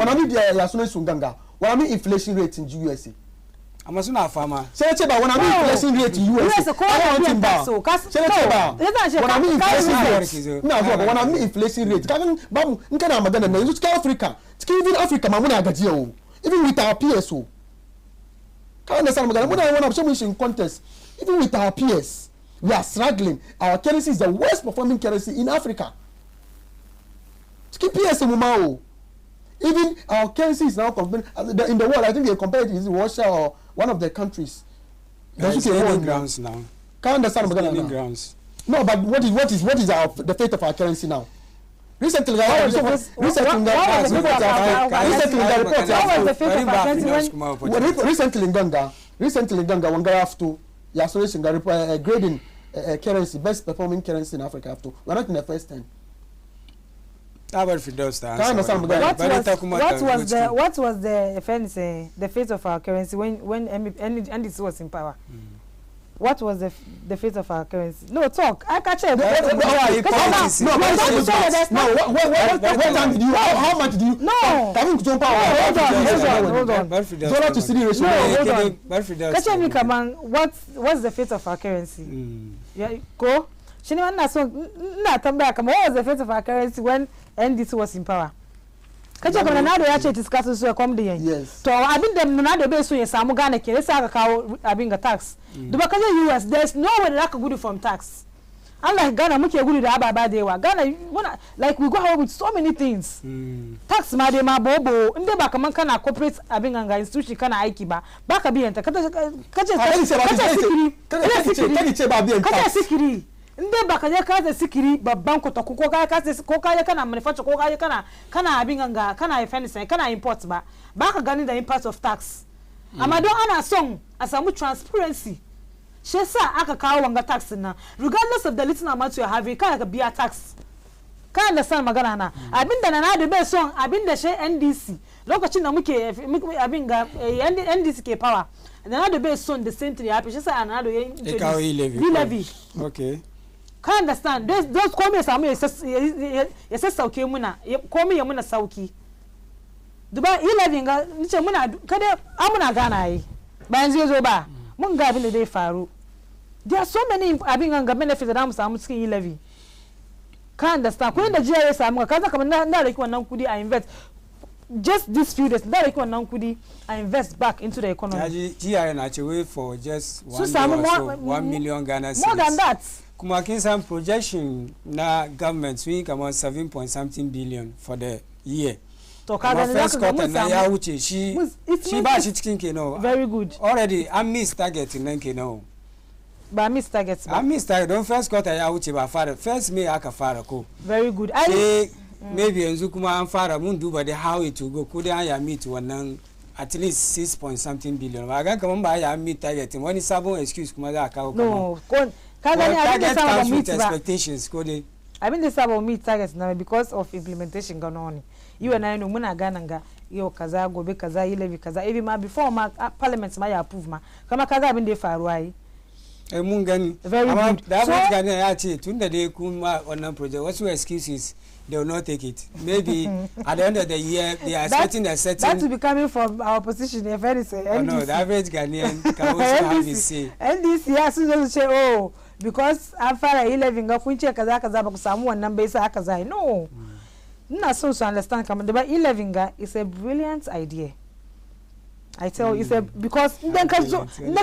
I mean the Sunganga, when I mean inflation rate in USA. I'm a farmer. Say when I mean inflation rate in USA. When I mean inflation rate, Africa, even Africa, even with our PSO. Can't understand when I want to show in contest, even with our peers, we are struggling. Our currency is the worst performing currency in Africa. PSO, even our currency is now compared in the world. I think they compare it with Russia or one of the countries. There's grounds now. Can't understand grounds. No, but what is the fate of our currency now? Recently, in Ganga, when they have to, grading currency, best performing currency in Africa. We're not in the first 10. What was the fate of our currency when NDC was in power? What was the fate of our currency? No, talk. I catch it. How much did you? No. Hold on. Dollar to CD ratio. Catch me, come on. What's the fate of our currency? Yeah, go. What was the fate of our currency when NDC was in power? Kacha kwa nado ya che discuss so come the yes. To abin dem nado be so yesamu Ghana ke sa ka abin tax. Do because US there's no way that good from tax. Unlike Ghana muke gudu da ababa dewa. Ghana like we go out with so many things. Tax ma de ma bobo inde ba kaman kana corporate abin ganga institution kana aiki ba. Baka biyanta kacha sikiri. Nde baka je ka sikiri babban ko to ko ka kana manufacture ko kana abin ganga kana finance kana import ba baka gani the impact of tax amma don ana son a samu transparency she yasa aka kawo wanga tax na regardless of the little amount you have ka biya tax ka understand magana na abinda na da bai son abinda she NDC lokacin da muke abin ga NDC ke power na da bai son the same thing ya fi she yasa na da yin levy okay. Ka understand those komai samu ya sassauke muna komai ya muna sauki duba 11 ga nace muna kada amuna gana yi bayan zai zo ba mun ga abin da zai faru there are so many abin ganga benefits da mu samu cikin 11 ka understand ko inda jiya ya samu ka zaka na da wannan kudi I invest just this few days da wannan kudi I invest back into the economy yaji jiya na ce wait for just 1 million Ghana cedis more than that. Kuma kin san projection na government sun kama 7.something billion for the year. To ka ga first quarter na ya wuce shi ba shi cikin kenan. Very good. Already I missed target nan kenan. Ba miss target ba. I missed target don first quarter ya wuce ba fara first May aka fara ko. Very good. Maybe yanzu kuma an fara mun duba da how it will go ko dai ya meet wannan at least 6.something billion. Ba ga kaman ba ya meet target wani sabon excuse kuma za ka kawo kuma. No, target comes with expectations ko dai abin da saba meet target na because of implementation ga on you and I know muna gananga yau kaza gobe kaza yi levy kaza even ma before ma parliament ma ya approve ma kama kaga abin da ya faru ai mun gani amma da ba gani ya ce tunda dai kuma wannan project wasu excuses they will not take it maybe at the end of the year they are expecting a certain that will be coming from our position if anything NDC. No, the average Ghanaian can also have his say NDC has to say oh because an fara 11 ga kun ce kaza ba ku samu wannan bai sa aka zai no ina so to understand kamar da 11 ga is a brilliant idea I tell you it's a because then kazo na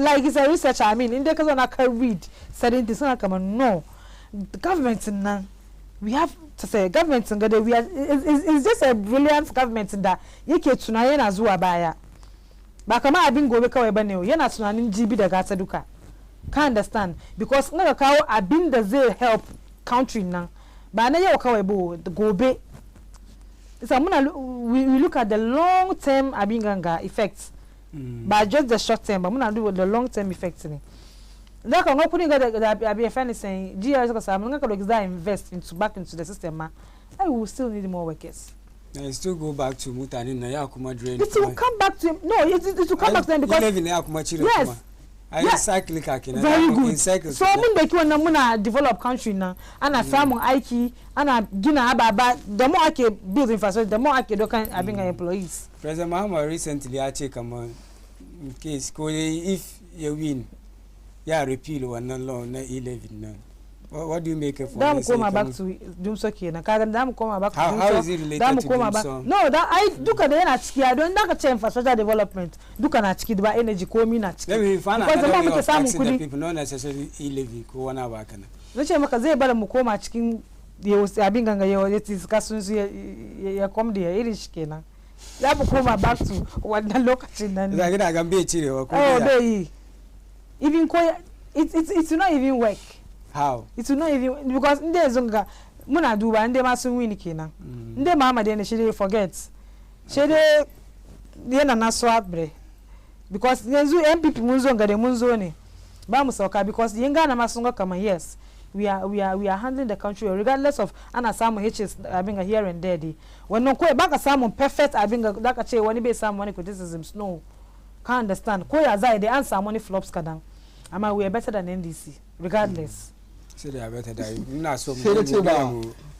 like it's a research I mean then kazo na can read certain things kamar no the government now we have to say government nga we are it's just a brilliant government da yake tunani yana zuwa baya ba kamar abin gobe kawai bane yana tunanin jibi da gata duka ka understand because nga kawo abin da zai help country nan ba na yau kawai bo gobe so we look at the long term abin ganga effects ba just the short term but muna do the long term effects ne da kan go kudin ga da abin fa ne sai jiya suka samu nga ka da invest back into the system ma I will still need more workers. I still go back to mutane na ya kuma drain. It will come back to no it will come back to them because ya kuma cire yes kuma ai cyclical kenan very good cycles so mun da ki wannan muna develop country na ana samun aiki ana gina ababa da mu ake build infrastructure da mu ake dokan abin employees President Mahama recently ya ce kamar in case ko if you win ya repeal wannan law na 11 nan. What do you make of da mu koma back to dumso kenan kaga da mu koma back to how is it related to dumso? No da ai duka da yana ciki ya don da ka ce infrastructure development duka na ciki ba energy komi na ciki let me find out because muke samun kudi people not necessarily e-levy ko wani ba kana nace maka zai bar mu koma cikin abin ganga yau ya kasun su ya kom da irin shi kenan za mu koma back to wannan lokacin nan da gida gan bai cirewa ko ya bai even ko it's not even work. How? It's not even because nde zunga muna duba nde ma sun win kenan. Nde Muhammad ne shi forget. Shi dai yana na swap bre. Because yanzu MPP mun zo gare mun zo ne. Ba mu sauka because yin gana ma sun ga kaman yes. We are handling the country regardless of ana samu hitches abin here and there dai. Wannan ko ba ka samu perfect abin da ka ce wani bai samu wani criticisms no. Can't understand. Ko ya zai dai an samu wani flops kadan. Amma we are better than NDC regardless. Sai da better da ina so sai da ce ba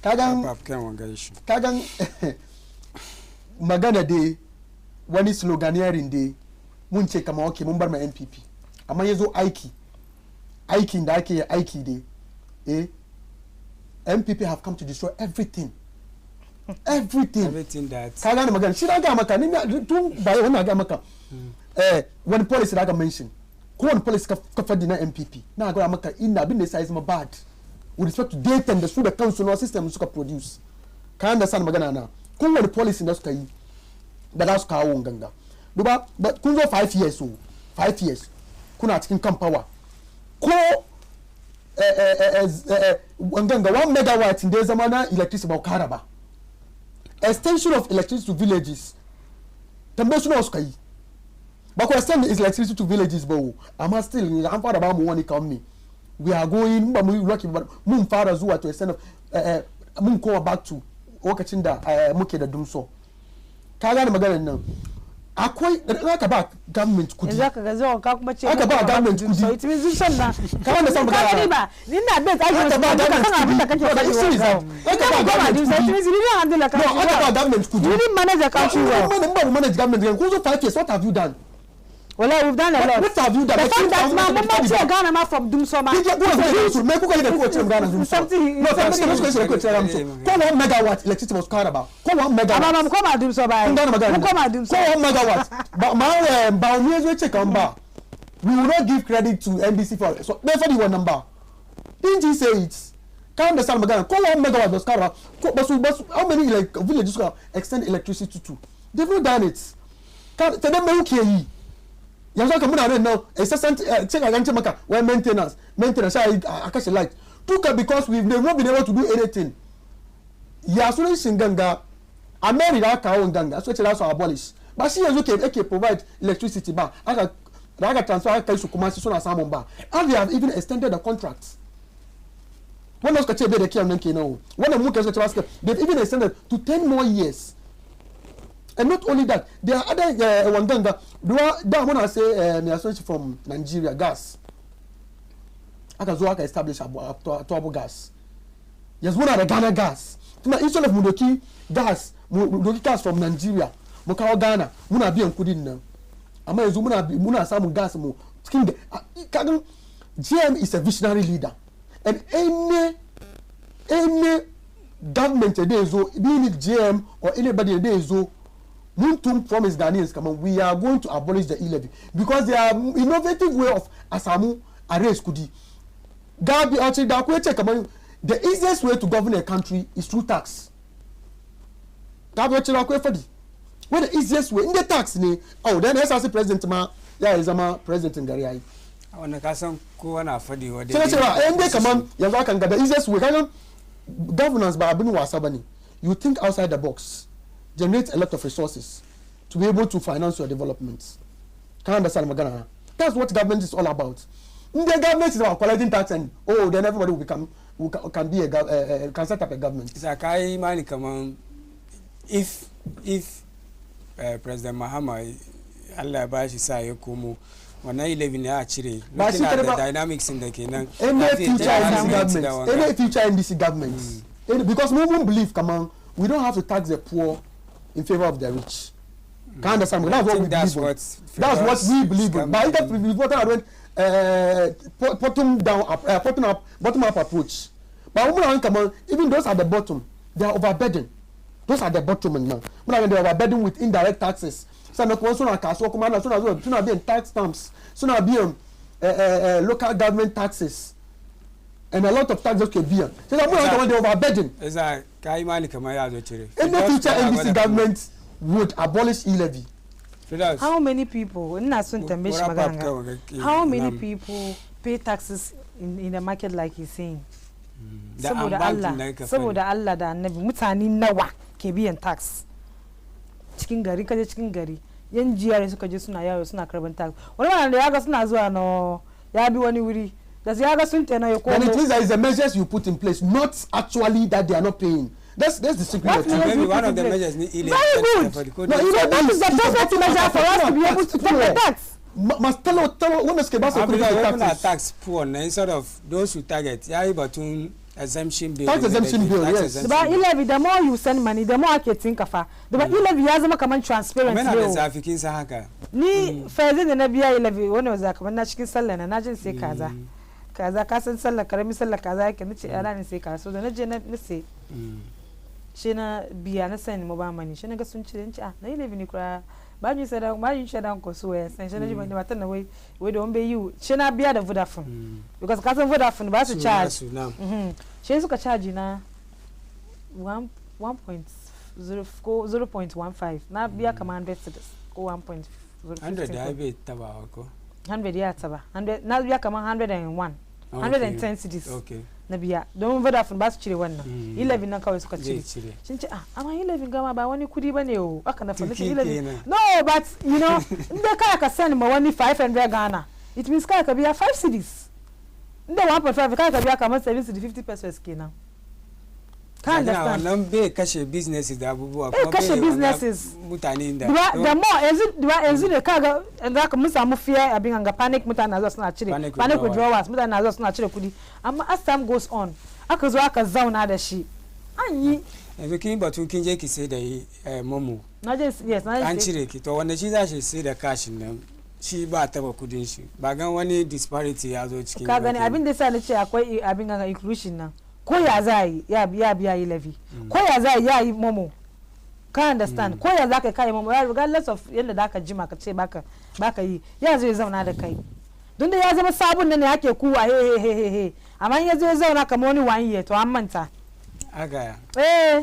kagan magana dai wani sloganeering dai mun ce kama okay mun bar ma NPP amma yazo aikin da ake aiki dai NPP have come to destroy everything that ka gane magana shi da ga maka ni tun ba wannan ga maka wani policy da ga mention kowane policy ka fadi na MPP na ga maka ina abin da yasa ya zama bad with respect to data da su da kansu na system suka produce ka understand magana na kowane policy da suka yi da za su kawo ganga duba kun zo 5 years so 5 years kuna cikin kan power ko ganga 1 megawatt da ya zama na electricity ba kara ba extension of electricity to villages tambaye su na suka yi ba ku extend electricity to villages ba amma still an fara ba mu wani company we are going ba mu rocky mun fara zuwa to extend mun kowa back to lokacin da muke da dumso ka gane maganar nan akwai da ka ba government kudi za ka ga zo ka kuma ce aka ba government kudi so it means sun na ka wanda san magana ba ni na bet ai ka ba kana abin da kake faɗi aka ba government kudi it means ni na handle ka aka ba government kudi ni manage country well mun manage government ko zo 5 years what have you done? Well, we've done a lot. What have you done? The fact that my mama took Ghana from Dumsoma. Did you go to make who can go to Ghana Dumsoma? Something. No, that's not going to go to Ghana. Call 1 megawatt electricity was car about. Call 1 megawatt. Mama come at Dumsoma. Come at Dumsoma. Call 1 megawatt. But my boundaries we check on bar. We will not give credit to NBC for it. So therefore the one number. Didn't you say it? Can't understand Magana. Call 1 megawatt was car about. But how many like villages can extend electricity to? They've not done it. Can't tell them who care. Yanzu aka muna nan now incessant check against maka when maintenance I catch a light took because we've not been able to do anything ya sunan shinganga America aka kawo ganga so ce za su abolish ba shi yanzu ke provide electricity ba aka transfer aka kai su kuma su suna samun ba and they have even extended the contract wannan suka ce bai da kiyan nan kenan wannan muka suka ce they've even extended to 10 more years. And not only that, there are other wanganga. Da muna say me associate from Nigeria gas. Aka zo aka establish Atobo gas. Yes, muna da Ghana gas. Tuna instead of mudoki gas from Nigeria, mu kawo Ghana, muna biyan kudin nan. Amma yanzu muna samun gas mu cikin da kagan GM is a visionary leader. And any government dey zo, be it GM or anybody dey zo Muntum promised Ghanaians, come on, we are going to abolish the e-levy because they are innovative way of asamu arrange kudi. Gabi actually da kweche come on, the easiest way to govern a country is through tax. Gabi actually da kwe fadi. What the easiest way in the tax ni? Oh, then SRC president ma ya izama president ngari ai. Wannan kasan ko na fadi wa dai. Sai ende come on, yanzu kan ga the easiest way kan governance ba abin wasa bane. You think outside the box. Generate a lot of resources to be able to finance your developments. Can you understand Magana? That's what government is all about. The government is about collecting tax and then everybody can be can set up a government. It's like I money come on. If President Mahama Allah ba shi sa ya komo wannan 11 ya cire Ba shi looking at kada the ba- dynamics in da kenan any future government NDC da government, wanga. any future NDC government, because we won't believe, come on, we don't have to tax the poor in favor of the rich. Can't understand? That's what we That's believe in. what That's what we believe in. scam- But if we vote on bottom up approach. But when come on, even those at the bottom, they are overburdened. Those at the bottom now. When they are overburdened with indirect taxes. So no one soon cash work man, soon be in tax stamps, soon be on local government taxes. And a lot of taxes can be on. So that when they are overburdened. Eza kai mani kamar ya zo cire. Any future NDC government would abolish e-levy. Firdaus, How many people ina son tambaye shi wrap up magana kawai ga- ga- how many nam. people pay taxes in the market like he's saying Da saboda an bankin Allah da ka saboda Allah da annabi mutane nawa ke biyan tax cikin gari kaje cikin gari yan jiyar suka je suna yawo suna karban tax wani ma da yaga suna zuwa no ya bi wani wuri da ya ga sun tana ya And it komo means that is the measures you put in place, not actually that they are not paying. That's the secret. What of it. measures Maybe you one put of the in place? measures need Very good. for the code. No, you know, that is the perfect measure for us to be able to take the tax. Must tell when the scale I of believe when I taxes. tax poor na instead of those who target ya yi batun exemption bill. Tax exemption bill, yes. Da ba e-levy, the more you send money the more ake tinka fa da ba e-levy ya zama kaman transparent Mena da yau zafi kin san haka. ni faizin da na biya e-levy wani wa kaman na cikin sallah na jin sai kaza kaza ka san sallah karami sallah kaza yake nace yara ne sai kaza so da naje na sai shi na biya na sani mobile money shi na ga sun ce a na e-levy ni kura ba ni sai da ba ni shi da ko so ya san shi na ji ba matan na wai da wani bai yi shi na biya da Vodafone because ka san Vodafone ba su charge shi suka charge na 1.0 ko 0.15 na biya kamar 100 cedis ko 1.0 100 da bai taba ko 100 ya taba 100 na biya kamar 101 110 cedis okay na biya don Vodafone ba su cire wannan 11 nan kawai suka cire cire shin ce amma 11 gama ba wani kudi bane o aka na fara Tuki 11 kenan. no but you know inda kai ka send ma wani 500 Ghana it means kai ka biya 5 cedis inda 1.5 kai ka biya kamar 7 cedis 50 pesos kenan ka understand wannan bai kashe businesses da abubuwa bai kashe businesses mutane da da more yanzu ne kaga da ka mun samu fear abin hanga panic mutane na zuwa suna cire panic withdrawals mutane na zuwa suna cire kudi amma as time goes on aka zo aka zauna da shi an yi yanzu kin batu kin je ki sai da momo na je yes na je an cire ki to wanda shi za shi sai da kashin nan shi ba taba kudin shi ba gan wani disparity ya zo cikin ka gani abin da yasa nace akwai abin hanga inclusion nan ko ya za yi ya biya yi levy ko ya za ya yi momo ka understand ko ya za ka kai momo regardless of yadda da ka jima ka ce baka yi ya zo ya zauna da kai don da ya zama sabon nan ne ake kuwa he amma ya zo ya zauna kamar wani wani ya to an manta aga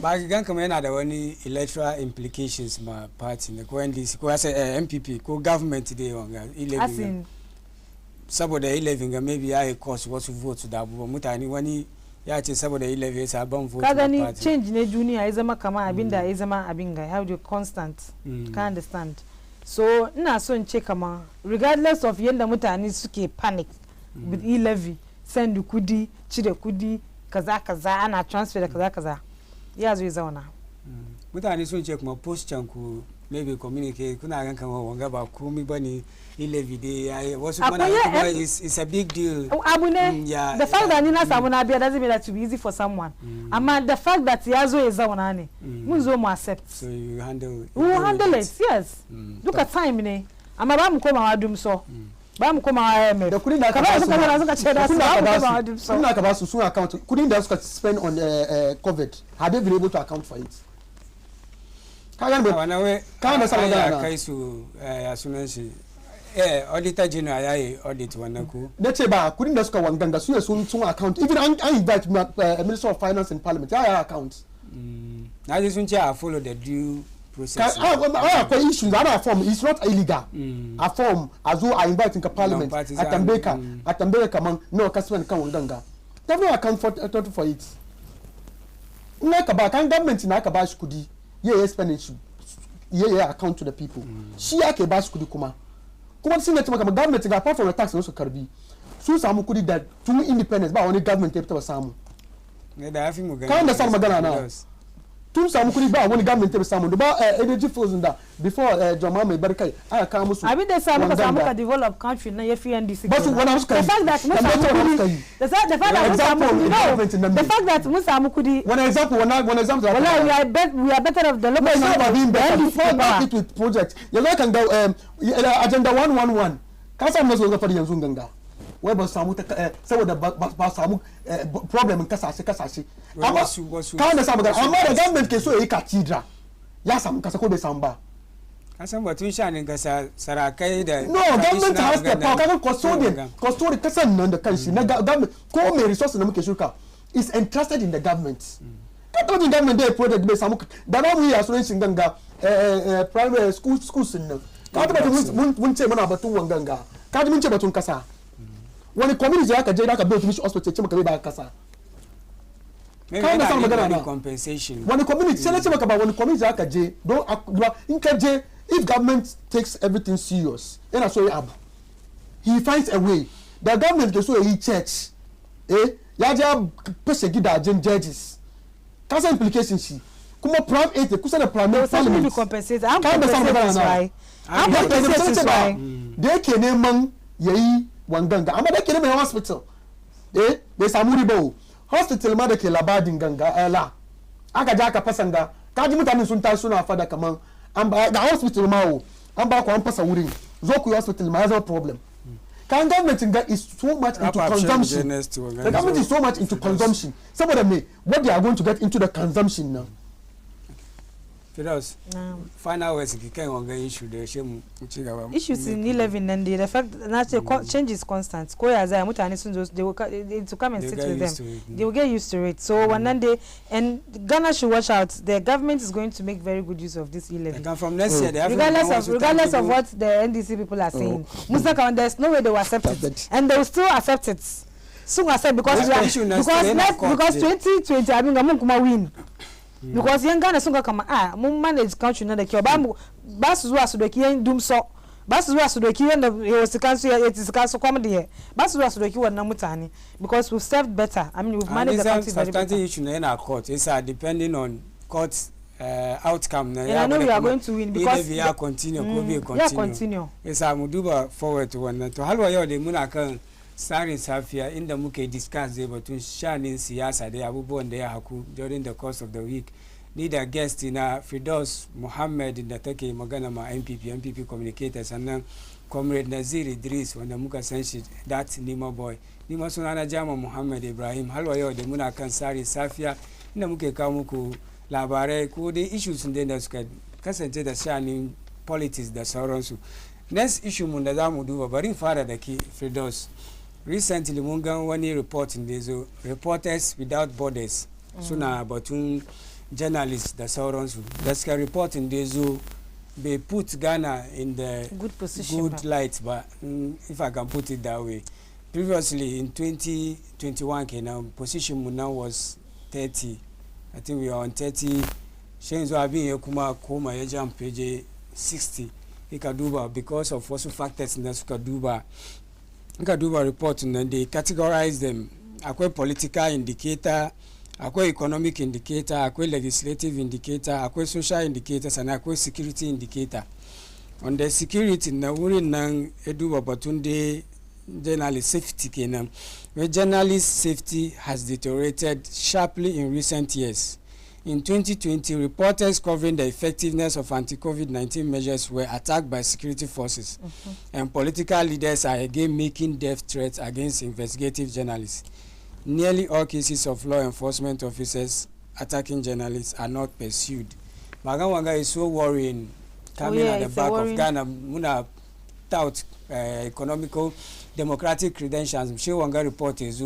ba ki gan kamar yana da wani electoral implications ma party ne ko NDC ko sai MPP ko government dai wanga 11 saboda 11 ga maybe ya yi cost wasu votes da abubuwan mutane wani ya ce saboda 11 sabon vote ka gani change ne duniya ya zama kama abinda ya zama abin ga how do constant ka understand so ina son ce kama regardless of yadda mutane suke panic with e-levy send kudi cire kudi kaza ana transfer da kaza ya zo ya zauna mutane sun ce kuma posture ku maybe communicate kuna gan kamar wanga ba komai bane e-levy dai yayi wasu mana kuma is a big deal abu ne the fact that ni na samu na biya doesn't mean that to be easy for someone amma the fact that ya zo ya zauna ne mun zo mu accept so you handle it yes duka time ne amma ba mu komawa dumso ba mu komawa mai da kudin da aka suka ce da su ba mu komawa dumso kudin da aka ba su sun account kudin da suka spend on COVID have they been able to account for it kaga da kai su ya sunan shi auditor general ya yi audit wannan ku na ce ba kudin da suka wanganga su ne sun account even an invite minister of finance and parliament ya account na ji sun ce a follow the due process akwai issues ana form it's not illegal a form a zo a invite ka parliament a tambaye kaman nawa ka spend kan wanganga they no account for it in ka ba kan government na ka ba shi kudi ya spending shi ya account to the people shi yake ba shi kudi kuma sun yace maka government ga apart from the tax ne su karbi su samu kudi da tun independence ba wani government ya taba samu ne da yafi mu gani kan da san magana na tun samu kudi ba wani government ta samu da ba energy fields da before John mai barkai aka kawo musu abin da samu ka develop country na yafi NDC ba su wani suka the fact that mun samu kudi the fact that mun samu kudi one example wallahi we are better of the local government before market with project yanzu kan ga agenda 111 ka samu na so ga fari yanzu ganga wai ba samu saboda ba samu problem kasashe amma ka da samu amma da government ke so yayi cathedral ya samu kasa ko bai samu ba kasan batun shanin kasa sarakai da no government has the power kaga custodian kasan nan da kanshi na government ko mai resources da muke shuka is entrusted in the government ka tabbata government da project bai samu da na mu yi asuwancin ganga primary schools nan ka tabbata mun ce muna batun wanganga ka ji mun ce batun kasa wani community aka je da aka build mishi hospital ce maka bai ba kasa kai na samu magana na compensation wani community sai na ce maka ba wani community aka je don in ka je if government takes everything serious yana so ya abu he finds a way the government ke so yi church ya je fashe gidajen judges ka san implication shi kuma prime aid kusa da prime parliament ka da samu magana na da yake neman yayi wanganga amma da ke neman hospital bai samu riba hospital ma da ke labadin ganga la aka ja aka fasanga kaji mutanen sun tashi suna fada kaman an ba ga hospital ma an ba ku an fasa wurin zo ku hospital ma ya zama problem kan government ga is so much into consumption the government is so much into consumption saboda me what they are going to get into the consumption now Firas, final words ki kai wanga issue da she mu ci gaba issues in 11 nan the fact na ce change is constant ko ya zai mutane sun zo to come and sit with them they will get used to it so wannan day and Ghana should watch out the government is going to make very good use of this 11 and from next year they have regardless of what the NDC people are saying Musa there's no way they will accept it and they will still accept it soon accept because 2020 I mean mun kuma win because yan Ghana sun ga kama mun manage country na da kyau ba su zuwa su doki yan dumso ba su zuwa su doki yanda wasu kansu ya ti kansu kuma da ba su zuwa su doki wannan mutane because we've served better I mean we've managed the country very better issue na in our court is depending on court outcome na I know we are going to win because we are continue yes muduba forward to wannan to halwa yau da muna kan Tsarin Safiya inda muke discuss zai batun shanin siyasa da abubuwan da ya haku during the course of the week ni da guest na Firdaus Muhammad da take magana ma MPP communicator sannan comrade Nazir Idris wanda muka san shi that Nima boy Nima sunana Jama Muhammad Ibrahim halwa yau da muna kan Tsarin Safiya inda muke kawo muku labarai ko dai issues da suka kasance da shanin politics da sauransu next issue mun da zamu duba bari fara da ki Firdaus recently mun ga wani reporting da zo Reporters Without Borders suna batun journalists da sauransu gaskiya reporting da zo they put Ghana in the good light but if I can put it that way previously in 2021 kenan position mu now was 30 I think we are on 30 shin zo abin ya kuma koma ya jump page 60 ika duba because of wasu factors da suka duba report and they categorize them akwai political indicator akwai economic indicator akwai legislative indicator akwai social indicators and akwai security indicator on the security na wurin nan eduba batun da journalist safety kenan where journalist safety has deteriorated sharply in recent years. In 2020, reporters covering the effectiveness of anti-COVID-19 measures were attacked by security forces, and political leaders are again making death threats against investigative journalists. Nearly all cases of law enforcement officers attacking journalists are not pursued. Magawanga is so worrying coming at the back of Ghana. Muna tout economical democratic credentials. Mshewanga report is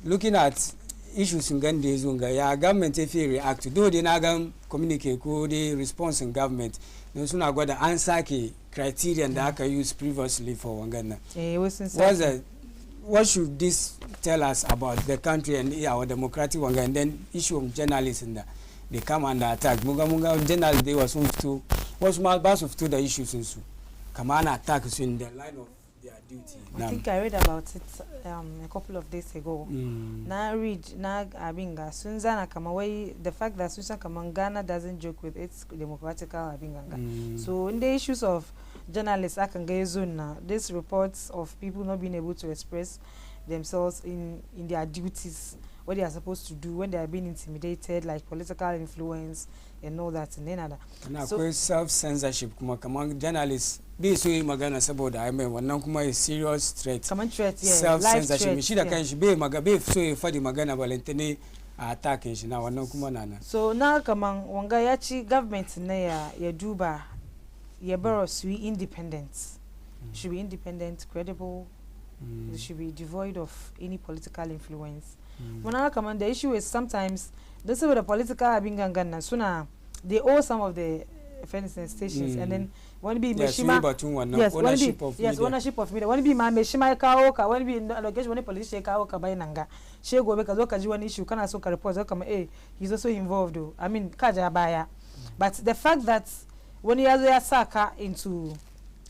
looking at issues in Ghana zunga ya government if react though they nagam communicate ko the response in government no suna gwada answer ke criterion da aka use previously for Ghana. What should this tell us about the country and our democratic Wanga and then issue of journalism that they come under attack munga journalists they was to the issues in su come on attack in the line of their duty. I think I read about it a couple of days ago. Na read na abinga sunzana kama way the fact that Susan kama Ghana doesn't joke with its democratical abinga. So in the issues of journalists these reports of people not being able to express themselves in their duties, what they are supposed to do when they are being intimidated, like political influence and all that and then other. So self-censorship kuma journalists be so magana saboda I mean wannan kuma is serious threat. Threat, yeah. Self-censorship shi da kanshi be so ya fadi magana balantane a attacking shi na wannan kuma nana. So na kaman wanga ya ci government na ya duba ya baro su independent. Should be independent, credible. They should be devoid of any political influence. The issue is sometimes this is the political abingangana suna they owe some of the fencing stations and then one be meshima ownership of media one be ma meshima kawo ka one be allocation one police kawo ka bai nanga she gobe ka zo ka ji wani issue kana so ka report zo kama he's also involved I mean kaja baya but the fact that when you are saka into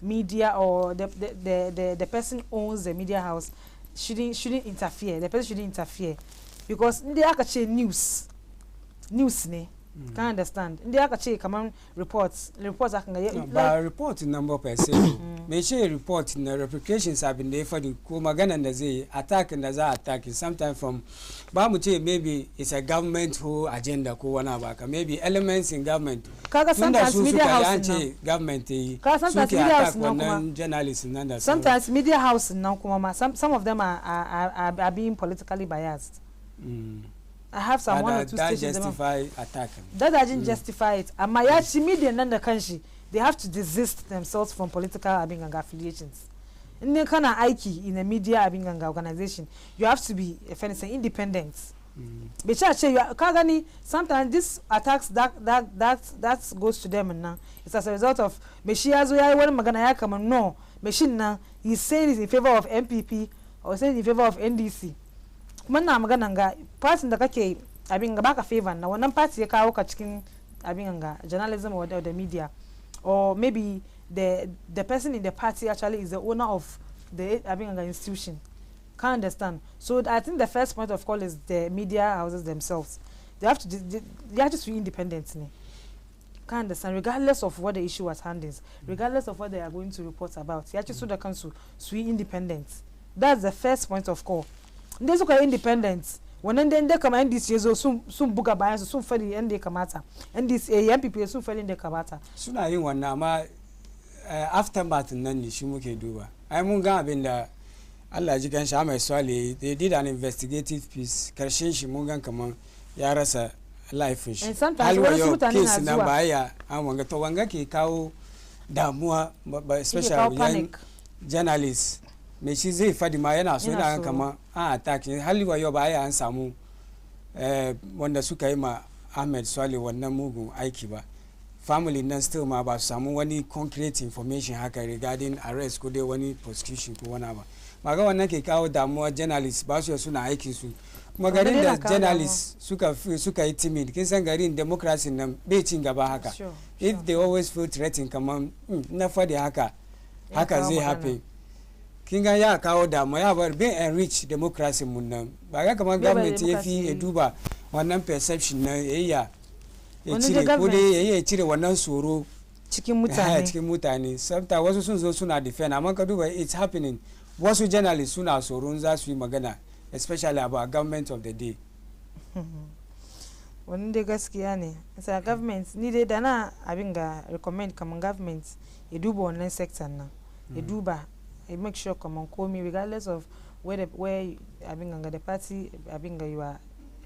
media or the person owns the media house shouldn't interfere. The person shouldn't interfere because in the akache news ne can't understand. In the akache come on reports akanga but report number per se. May share report in the replications have been there for the Kumagana and the attack and the attack is sometimes from Bamuche maybe it's a government who agenda ko maybe elements in government. Sometimes media house government sometimes media house journalists sometimes media house now kuma some of them are being politically biased. I have some one or two that stations justify attacking. That doesn't justify it. And my media and the country they have to desist themselves from political abinganga affiliations. In the kind of aiki in a media abinganga organization, you have to be independent. Sometimes this attacks that goes to them and now it's as a result of no machine he's saying is in favor of MPP or saying in favor of NDC. Mana magana party da kake abinga baka favor na wannan party ya kawo ka cikin abinga journalism or the media or maybe the person in the party actually is the owner of the abinga institution. Can't understand. So I think the first point of call is the media houses themselves. They have to be independent. Can't understand, regardless of what the issue at hand is, regardless of what they are going to report about. You actually the council be independent. That's the first point of call. There's okay independence. When then they come and this year soon buga bias soon fairly and they kamata. And this MPP soon fairly in the kamata. Soon I want nama aftermath nani shimuke duba. I'm going Allah ji ganshi mai swale they did an investigative piece karshen shi mun gan kaman ya rasa life shi halwa case na baya an wanga to wanga ke kawo damuwa especially young journalists me shi zai fadi ma yana so yana kaman attack halwa yo baya an samu wanda suka yi ma Ahmed Swale wannan mugun aiki ba family nan still ma ba su samu wani concrete information haka regarding arrest ko dai wani prosecution ko wani ba maga wannan ke kawo damuwa journalists ba su suna aikin su kuma garin da journalists suka yi timid kin san garin democracy nan bai cin gaba haka if they always feel threatened kaman na fadi haka zai happen kin ga ya kawo damuwa ya bar bin enrich democracy mun nan ba ga kaman government ya fi duba wannan perception na ya cire ko dai ya cire wannan tsoro cikin mutane sabta wasu sun zo suna defend amma ka duba it's happening wasu journalists suna tsoron za su yi magana especially about government of the day wannan dai gaskiya ne sai government ni dai da na abin ga recommend kaman government ya duba wannan sector nan ya duba ya make sure kaman komi regardless of where abin ga the party abin ga you are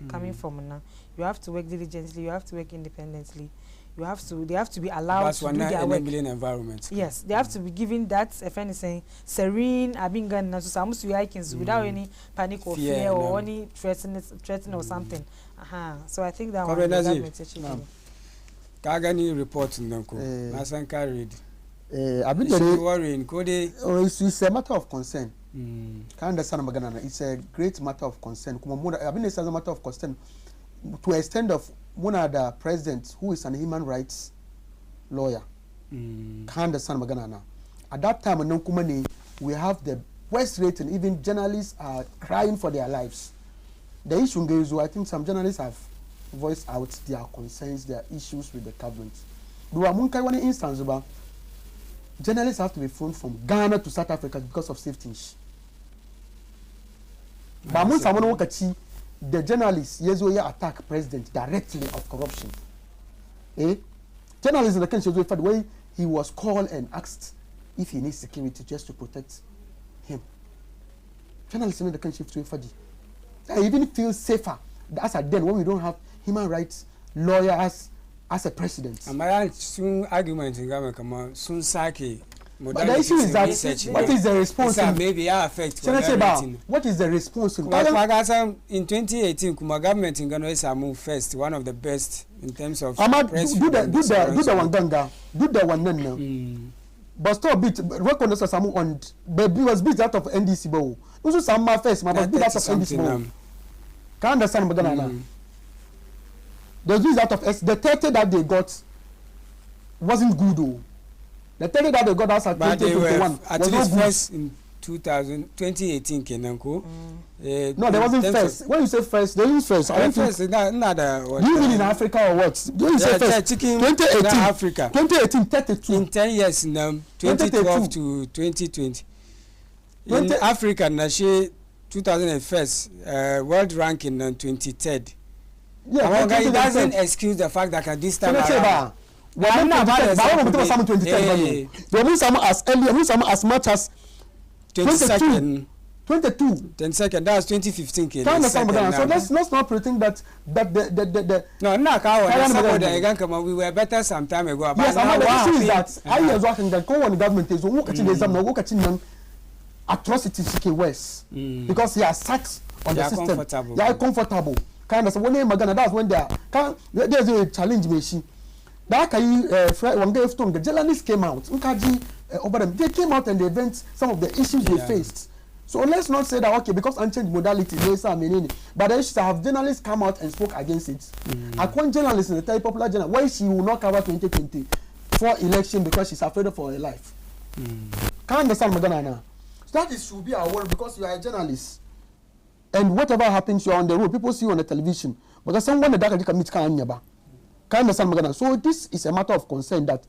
coming from now you have to work diligently, you have to work independently, they have to be allowed to do their work. Environment. Yes, they have to be given that if anything serene abingan na so samu su yakins without any panic or fear or any threatening or something. So I think that one ka gani report nan ko na san ka read abin da worrying ko dai it's a matter of concern. Ka understand magana na it's a great matter of concern kuma mu abin da is a matter of concern to extent of muna da president who is an human rights lawyer. Ka understand magana na at that time nan kuma ne we have the worst rating. Even journalists are crying for their lives. The issue is, I think some journalists have voiced out their concerns, their issues with the government. Do a munkai one instance about journalists have to be flown from Ghana to South Africa because of safety issues. But when someone look at the journalists, yes, we attack president directly of corruption. Journalists in the country, the way he was called and asked if he needs security just to protect him. Journalists in the country, I even feel safer as a then when we don't have human rights lawyers as a president. And my soon argument in Ghana come on soon sake. But the issue is that what is the response? Maybe affect. What is the response? In 2018, Kuma government in Ghana is move first, one of the best in terms of. Do the one ganga, do the one now. But stop bit recognize some on baby was beat out of NDC bow. Also some first, but beat out of NDC bow. Can understand Magana? The beat out of the 30 that they got wasn't good though. The 30 that they got outside 2021 at least first in 2018 Kenanko. No, there wasn't first. When you say first, they use first. First, do you mean in Africa or what? Do you say first? 2018 Africa. 2018 32. In 10 years now, 2012 to 2020. In Africa, Nashe 2001 world ranking on 23rd. Yeah, it doesn't excuse the fact that this time around. Well, not about some 2010. They mean some as early, some as much as 22nd. 22nd. That's 2015. So let's not pretend that the no, we were better some time ago. Yes, the issue is that I was working the government is atrocities worse because he has sat on the system. They are comfortable. Kind of when that's when there's a challenge machine. That one day the journalists came out. They came out and they vent some of the issues they faced. So let's not say that okay because unchanged modality but the issues have journalists come out and spoke against it. I one journalist in the very popular journal why she will not cover 2020 for election because she's afraid for her life. Can't understand Magana now. So that should be our worry because you are a journalist. And whatever happens, you are on the road. People see you on the television. Because someone that can meet Can't understand Magana. So this is a matter of concern that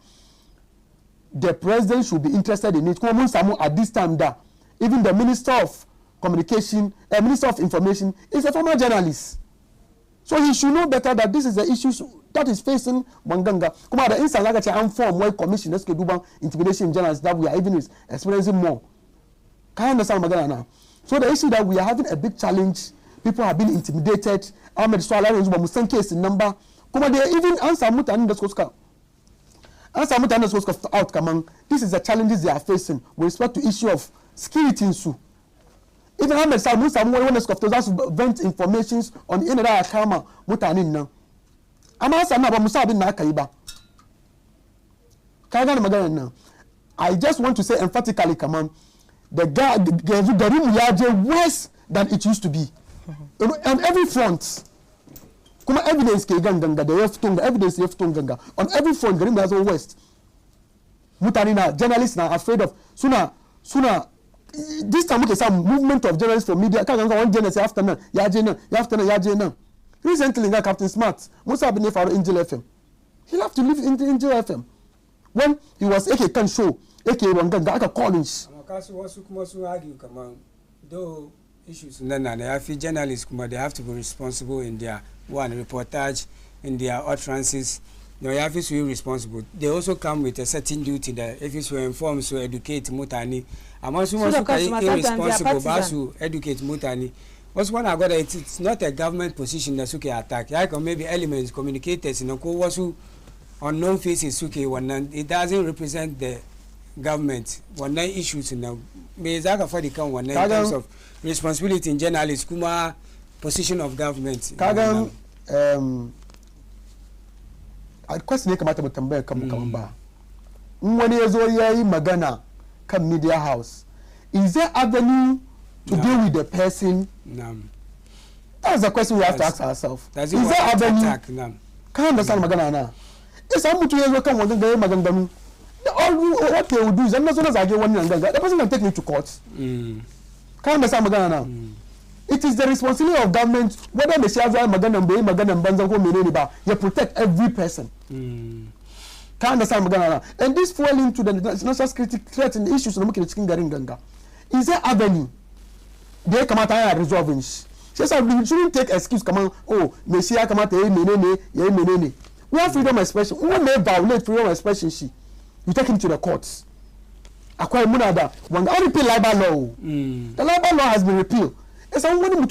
the president should be interested in it. At this time, that even the Minister of Communication, Minister of Information is a former journalist. So he should know better that this is the issue that is facing Wanganga. Come on, the instant like I'm form where commission let's do intimidation journalists that we are even experiencing more. Can you understand Magana now? So the issue that we are having a big challenge, people have been intimidated. Ahmed Swala is one case in number. Come on, they even answer Mutani the Skoska. Answer Mutani the Skoska outcome. This is the challenges they are facing with respect to issue of security issue. Even Ahmed Swala Musa when the Skoska vent informations on the internet account Mutani now. I'm asking about Musa bin Nakaiba. I just want to say emphatically, come on. The room is worse than it used to be. On every front. Kuma evidence ke ganga the evidence ganga. On every front, the room is worse. Mutani na journalists na afraid of sooner. This time we some movement of journalists for media. Kanga one journalist after now. Recently, Captain Smart, Musa bin Faro Angel FM. He left to live in Angel FM. When he was AK can show AK Wanganga aka college. Though issues I feel journalists they have to be responsible in their reportage, in their utterances. No, you have to be responsible. They also come with a certain duty that if you inform, so educate Mutani. I'm also irresponsible, but to educate Mutani. What's one I got? It's not a government position that suke attack. Like maybe elements, communicators, unknown faces suke one. It doesn't represent the government. One issues now. May Zaka for the come one in terms of responsibility in journalists, kuma position of government. Kagam, I question about Mutambe Kamukamba. When you are Magana, come media house. Is there avenue to deal with the person? No. That's the question we have to ask ourselves. Is there avenue? Can't understand Magana now. It's a mutual welcome on the Magandam. What they will do is, I'm not as I get one the person can take me to court. Can't understand Magana now. It is the responsibility of government, whether they say Magana and Banza go Meneniba, you protect every person. Can't understand Magana now. And this fall into the national security threat and issues of the King Garinganga. Is there avenue? They come out and resolving. She said, we shouldn't take excuse, come on, oh, Messiah come out, menene. We have freedom of expression. We may violate freedom of expression. You take him to the courts. Acquire Munada. When I repeal libel law, the libel law has been repealed. It's only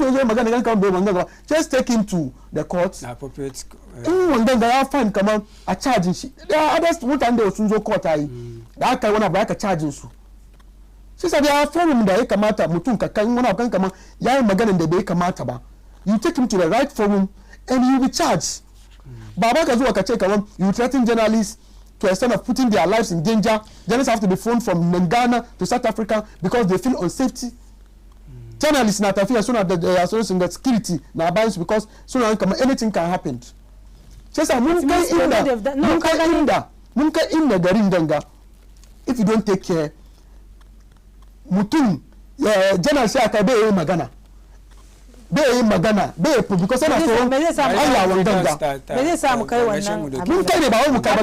just take him to the courts. Appropriate. And then they are fine, come on, a charging. There are others who can do Sunzo court. That kind of a charging. She said, there are forum that Kamata, Mutunka, Kama, Yan Magan and the Bay Kamata. You take him to the right forum and you will be charged. Babaka Zuaka, you threaten journalists to a extent of putting their lives in danger. Journalists have to be flown from Ghana to South Africa because they feel unsafety. Journalists in Atafia soon after they are in the security now binds because soon anything can happen. Just if you don't take care, Mutum, journalists are Magana. Magana, because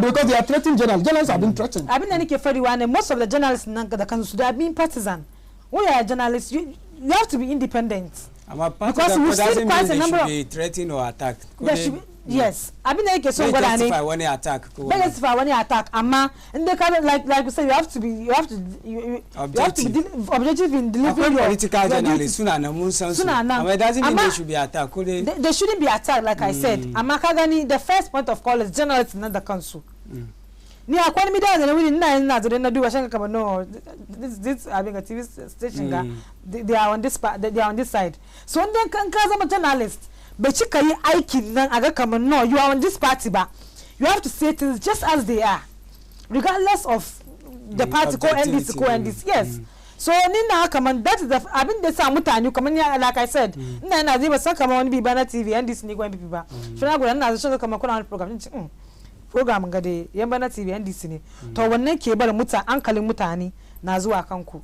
because they are threatening journalists. Journalists have been threatened. I've been most of the journalists in the country have been partisan. We are journalists. You have to be independent. Because we see quite a number of threatened or attacked. Yes, I've been like so good. Justify when they attack. Justify when they attack. Ama, and they kind of like we say, you have to be objective in delivering your political journalists. Sooner, it doesn't mean they should be attacked. They shouldn't be attacked, like I said. Ama Kagani, the first point of call is journalists in the council. Ni akwani mi da we na do washan kama no this having a TV station they are on this part, they are on this side. So when they can cause a journalist but chika yi aikin nan aga kama no you are on this party ba you have to say things just as they are regardless of the party ko NDC yes. So nina kama that is the abin da sa mutane kama like I said na zai ba san kama wani bi bana TV NDC ni ko MPP ba shina go na zo kama kuna program program ga da yamba na TV NDC ne to wannan ke bar hankalin mutane na zuwa kanku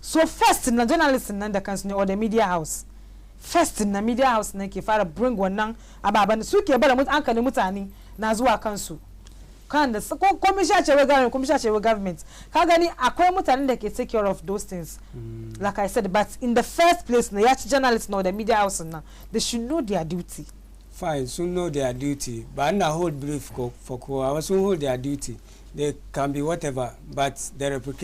so first na journalist nan da kansu ne or the media house first na media house ne ke fara bring wannan ababan su ke bar hankalin mutane na zuwa kansu kan da commission government ka gani akwai mutanen da ke take care of those things like I said but in the first place na yachi journalists na the media house nan they should know their duty. Fine, soon know their duty, but not hold brief for I soon hold their duty. They can be whatever, but the replication